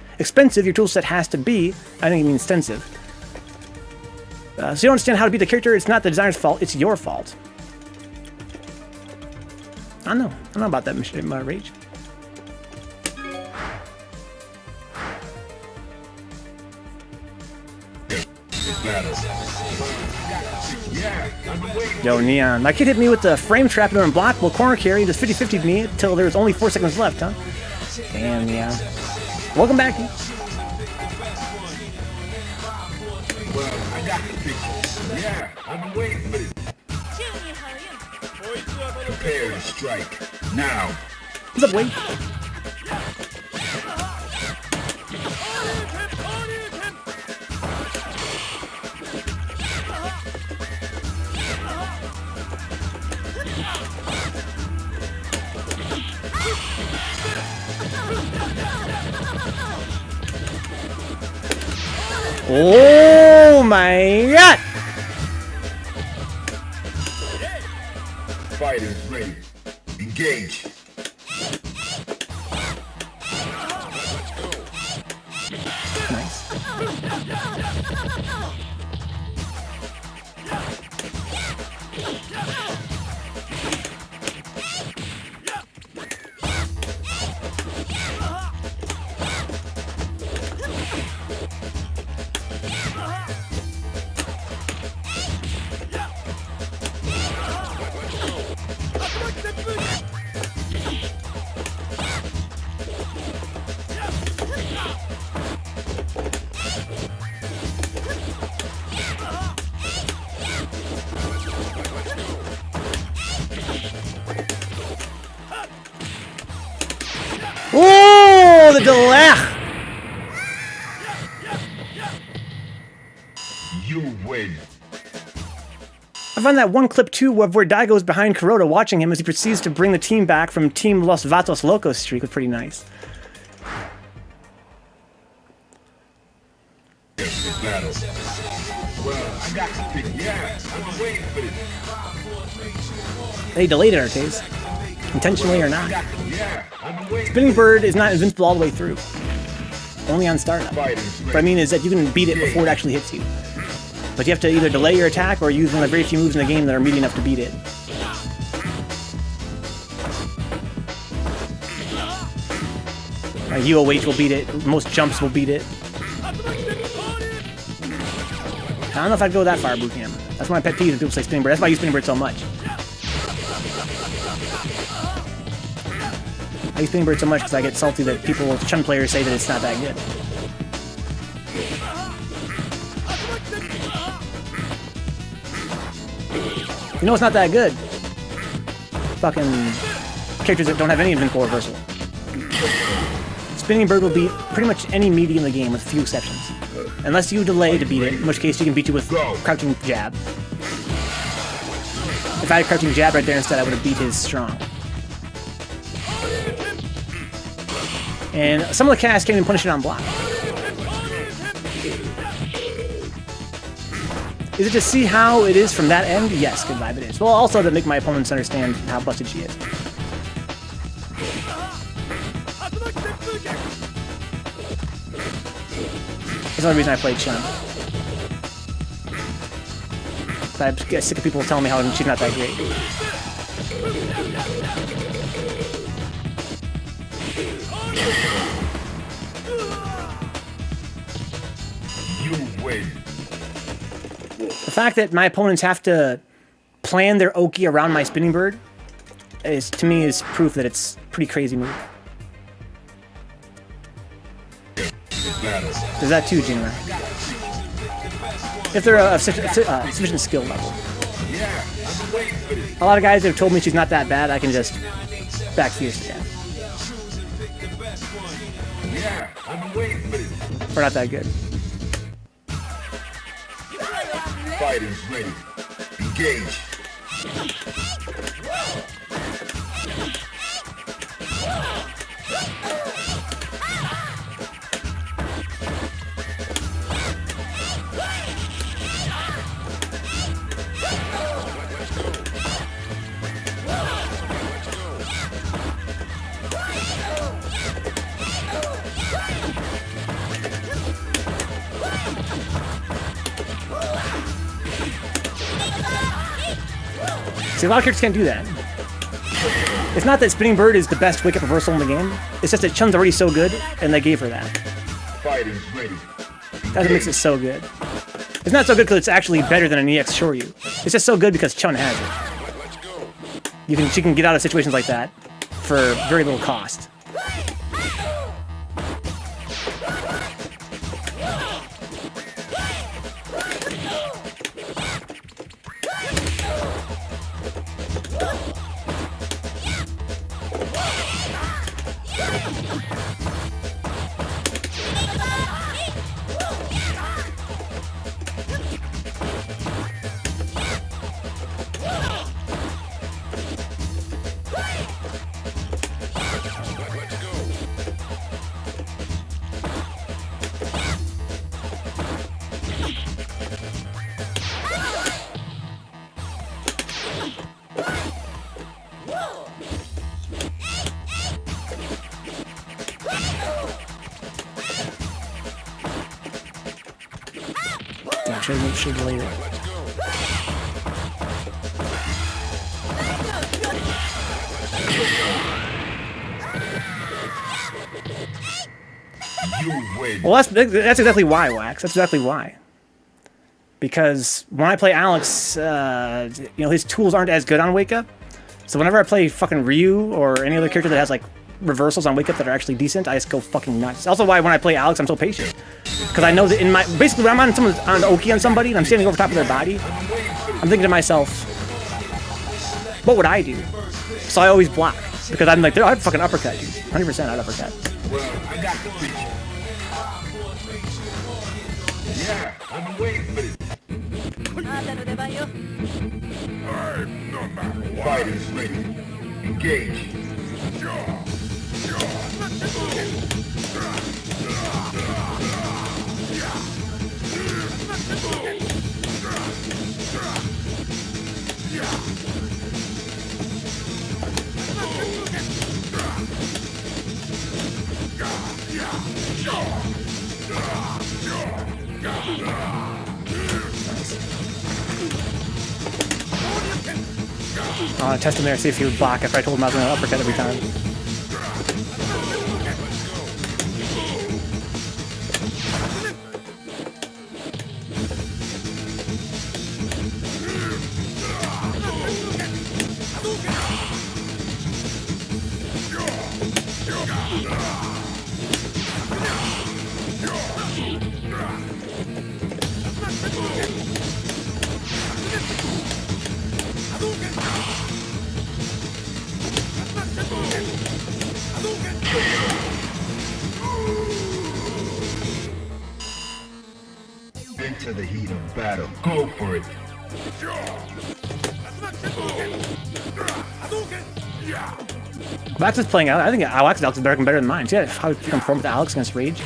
has to be. I think it means extensive. So you don't understand how to beat the character. It's not the designer's fault. It's your fault. I know about that mission, Rage. Yo, Neon. My kid hit me with the frame trap and an unblockable corner carry and just 50-50'd me until there was only 4 seconds left, huh? Damn, Neon. Welcome back. Well, I got the picture. Yeah, I've been waiting for this. Prepare to strike. Now. What's up, Wade? Oh my god! Fighters ready. Engage. Nice. Oh, the delay! You win. I found that one clip too where Daigo is behind Kuroda watching him as he proceeds to bring the team back from Team Los Vatos Locos streak was pretty nice. Battle. Well, I got to pick. Yeah, I've been waiting for this. They delayed it, Artaze. Intentionally or not. Yeah, I've been waiting. Spinning Bird is not invincible all the way through. Only on startup. Fighters What I mean is that you can beat it before it actually hits you. But you have to either delay your attack or use one of the very few moves in the game that are meaty enough to beat it. UOH will beat it, most jumps will beat it. I don't know if I'd go that far, BootCamp. That's my pet peeve when people say Spinning Bird. That's why I use Spinning Bird so much. I use Spinning Bird so much because I get salty that people, Chun players, say that it's not that good. You know it's not that good? Fucking characters that don't have any invincible reversal. Spinning Bird will beat pretty much any meaty in the game with a few exceptions. Unless you delay to beat it, in which case you can beat you with crouching jab. If I had crouching jab right there instead, I would have beat his strong. And some of the casts can't even punish it on block. Is it to see how it is from that end? Yes, good vibe it is. Well, also to make my opponents understand how busted she is. That's the only reason I played Chun. I get sick of people telling me how she's not that great. You win. The fact that my opponents have to plan their Oki around my Spinning Bird is, to me, is proof that it's a pretty crazy move. There's that too, Jinra. If they're of sufficient skill level. A lot of guys have told me she's not that bad, I can just back fierce to death. Or not that good. Fighters ready. Engage. See, a lot of characters can't do that. It's not that Spinning Bird is the best wake-up reversal in the game. It's just that Chun's already so good, and they gave her that. Fighters ready. That's what makes it so good. It's not so good because it's actually better than an EX Shoryu. It's just so good because Chun has it. She can get out of situations like that for very little cost. should believe it. You win. Well, that's exactly why, Waxx. That's exactly why. Because when I play Alex, you know, his tools aren't as good on Wake Up. So whenever I play fucking Ryu or any other character that has like reversals on Wake Up that are actually decent, I just go fucking nuts. Also why when I play Alex, I'm so patient. Because I know that in my... Basically, when I'm on Oki on somebody and I'm standing over top of their body, I'm thinking to myself, what would I do? So I always block. Because I'm like, I'd fucking uppercut you. 100% I'd uppercut. Well, I got the picture. Yeah, I've been waiting for this. Fighters ready. Engage. I want to test him there, see if he would block if I told him I was going to uppercut every time. Into the heat of battle. Go for it. Waxx is playing out. I think Alex is better than mine. See how he performed with Alex against Rage?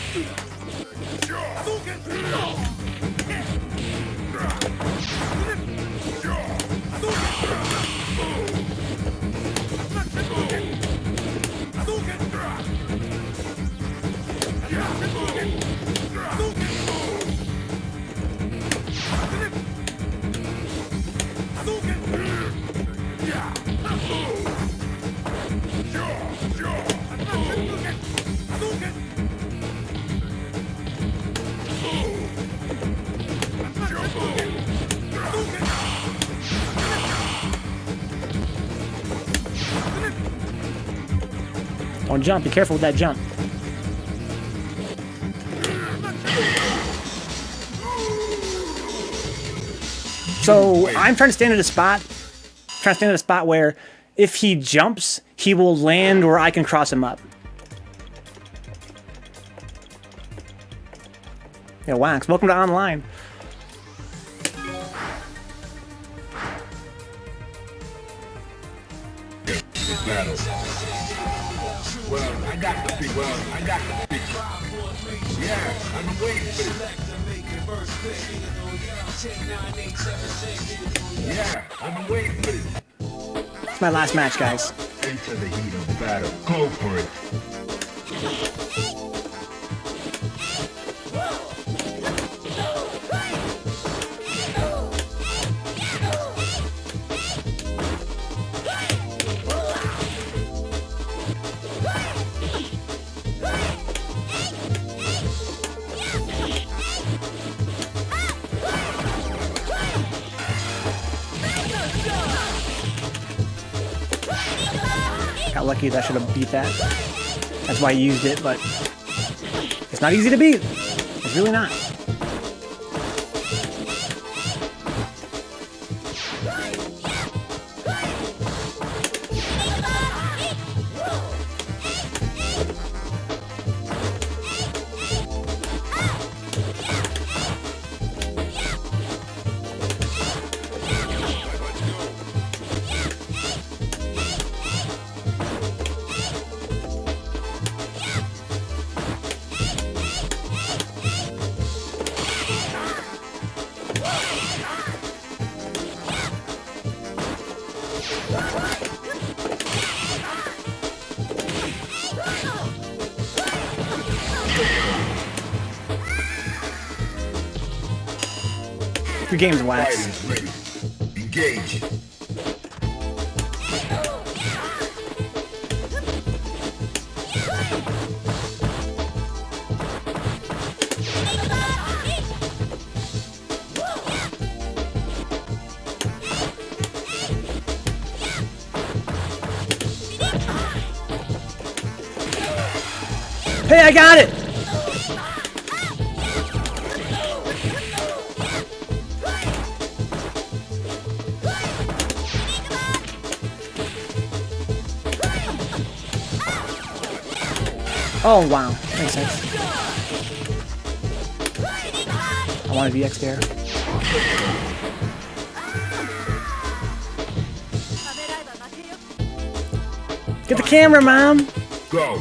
Don't jump. Be careful with that jump. So I'm trying to stand at a spot where if he jumps, he will land where I can cross him up. Yeah, Waxx, welcome to online. Battle. Well, I got the picture. Yeah, I've been waiting for this. Yeah, I've been waiting for this. It's my last match, guys. Into the heat of battle. Go for it. Got lucky that I should have beat that. That's why I used it, but it's not easy to beat. It's really not. Good games, Waxx. Fighters ready. Engage. Hey, I got it! Oh, wow. Makes sense. I want a VX there. Get the camera, Mom! Go.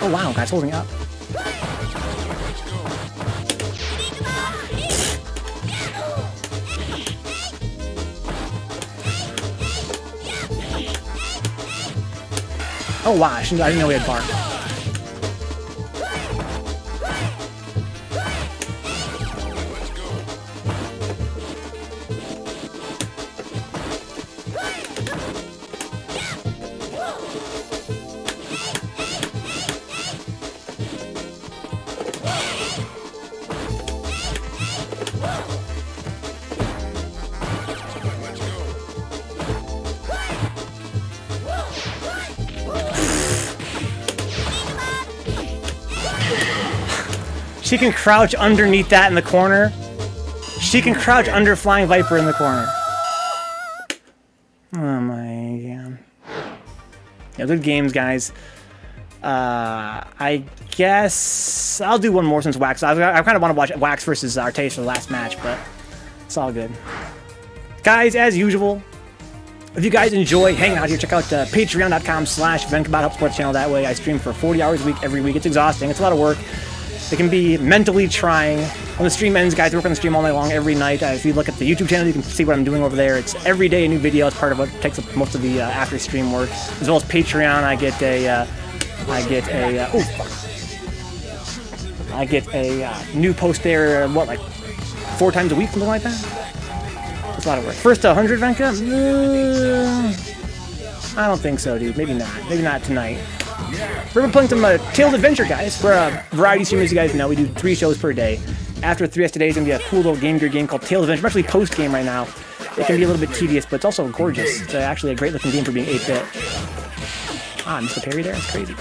Oh, wow. Guy's holding up. Oh wow, I didn't know we had bar. She can crouch underneath that in the corner. She can crouch under Flying Viper in the corner. Oh my god. Yeah, good games, guys. I guess I'll do one more since Waxx. I kind of want to watch Waxx versus Artace for the last match, but it's all good. Guys, as usual, if you guys enjoy hanging out here, check out patreon.com/Vencabot. Help support the channel that way. I stream for 40 hours a week, every week. It's exhausting. It's a lot of work. It can be mentally trying. When the stream ends, guys, I work on the stream all night long, every night. If you look at the YouTube channel, you can see what I'm doing over there. It's every day a new video. It's part of what takes up most of the after stream work. As well as Patreon, I get a new post there. What, like 4 times a week, something like that? It's a lot of work. First 100, Venka? I don't think so, dude. Maybe not. Maybe not tonight. We're playing some Tales Adventure, guys. We're a variety stream, as you guys know. We do 3 shows per day. After 3 today is going to be a cool little Game Gear game called Tales Adventure. I'm actually post-game right now. It can be a little bit tedious, but it's also gorgeous. It's actually a great-looking game for being 8-bit. Ah, I missed the parry there? That's crazy.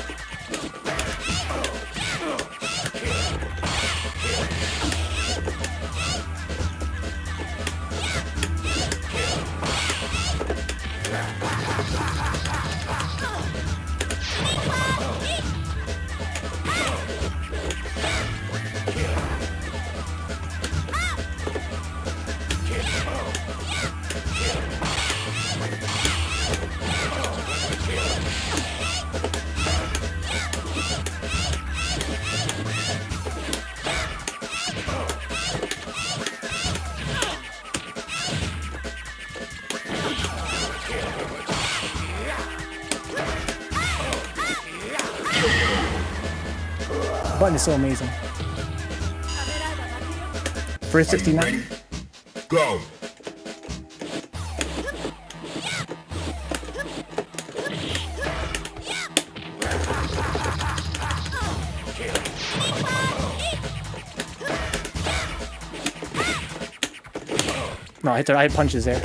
Button is so amazing. For 69. Go. No, I had punches there.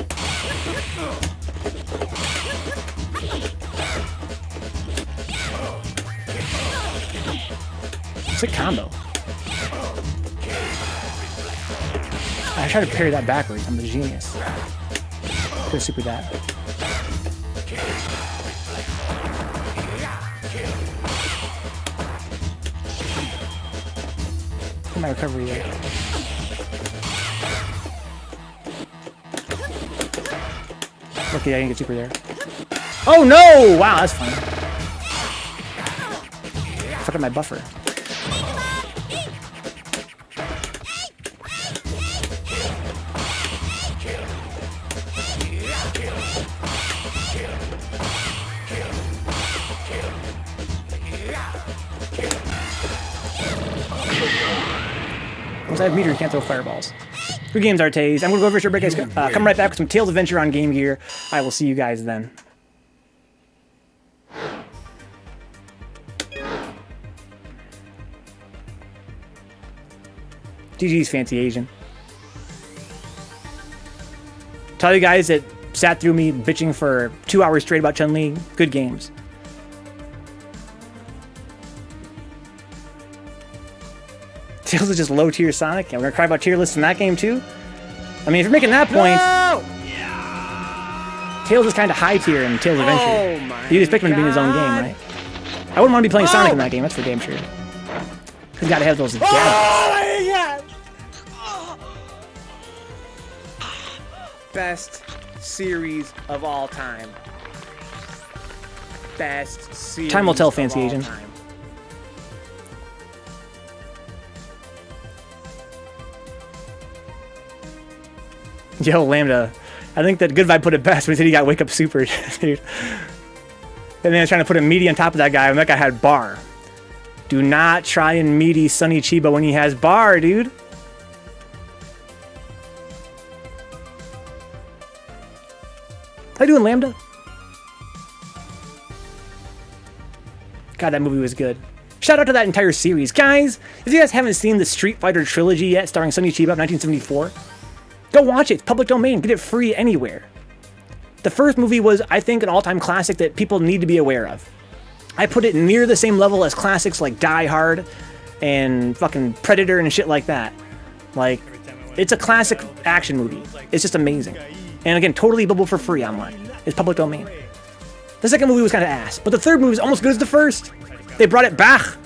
It's a combo. I tried to parry that backwards. I'm a genius. Could have super that. Look at my recovery there. Okay, I didn't get super there. Oh no! Wow, that's fun. Fuck up my buffer. Once I have meter, you can't throw fireballs. Good games, Artaze. I'm gonna go over a short break, guys. Come right back with some Tales Adventure on Game Gear. I will see you guys then. GG's, Fancy Asian. Tell you guys that sat through me bitching for 2 hours straight about Chun-Li. Good games. Tails is just low tier Sonic, and we're gonna cry about tier lists in that game too. I mean, if you're making that point, Tails is kind of high tier in Tales Adventure. You'd expect him to be in his own game, right? I wouldn't want to be playing Sonic in that game. That's for damn sure. He's got to have those gadgets. Best series of all time. Best series. Time will tell, Fancy Asian. Yo, Lambda. I think that Good Vibe put it best when he said he got Wake Up Super, dude. And then I was trying to put a meaty on top of that guy, and that guy had bar. Do not try and meaty Sonny Chiba when he has bar, dude. How you doing, Lambda? God, that movie was good. Shout out to that entire series. Guys, if you guys haven't seen the Street Fighter trilogy yet, starring Sonny Chiba of 1974, go watch it. It's public domain. Get it free anywhere. The first movie was, I think, an all-time classic that people need to be aware of. I put it near the same level as classics like Die Hard and fucking Predator and shit like that. Like, it's a classic action movie. It's just amazing. And again, totally available for free online. It's public domain. The second movie was kind of ass, but the third movie was almost as good as the first. They brought it back.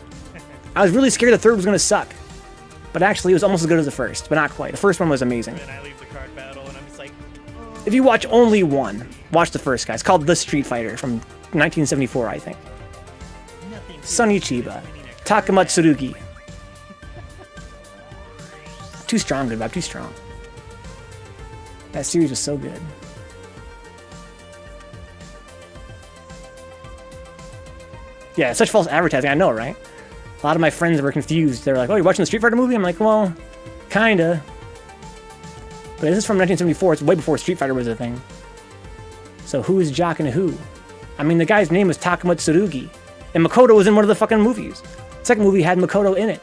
I was really scared the third was going to suck. But actually, it was almost as good as the first, but not quite. The first one was amazing. If you watch only one, watch the first guy. It's called The Street Fighter from 1974, I think. Sonny Chiba. Takamatsurugi. Too strong, Good Vibe, too strong. That series was so good. Yeah, such false advertising, I know, right? A lot of my friends were confused. They were like, oh, you're watching the Street Fighter movie? I'm like, well, kinda. But this is from 1974. It's way before Street Fighter was a thing. So who is jocking who? I mean, the guy's name was Takamatsurugi. And Makoto was in one of the fucking movies. The second movie had Makoto in it.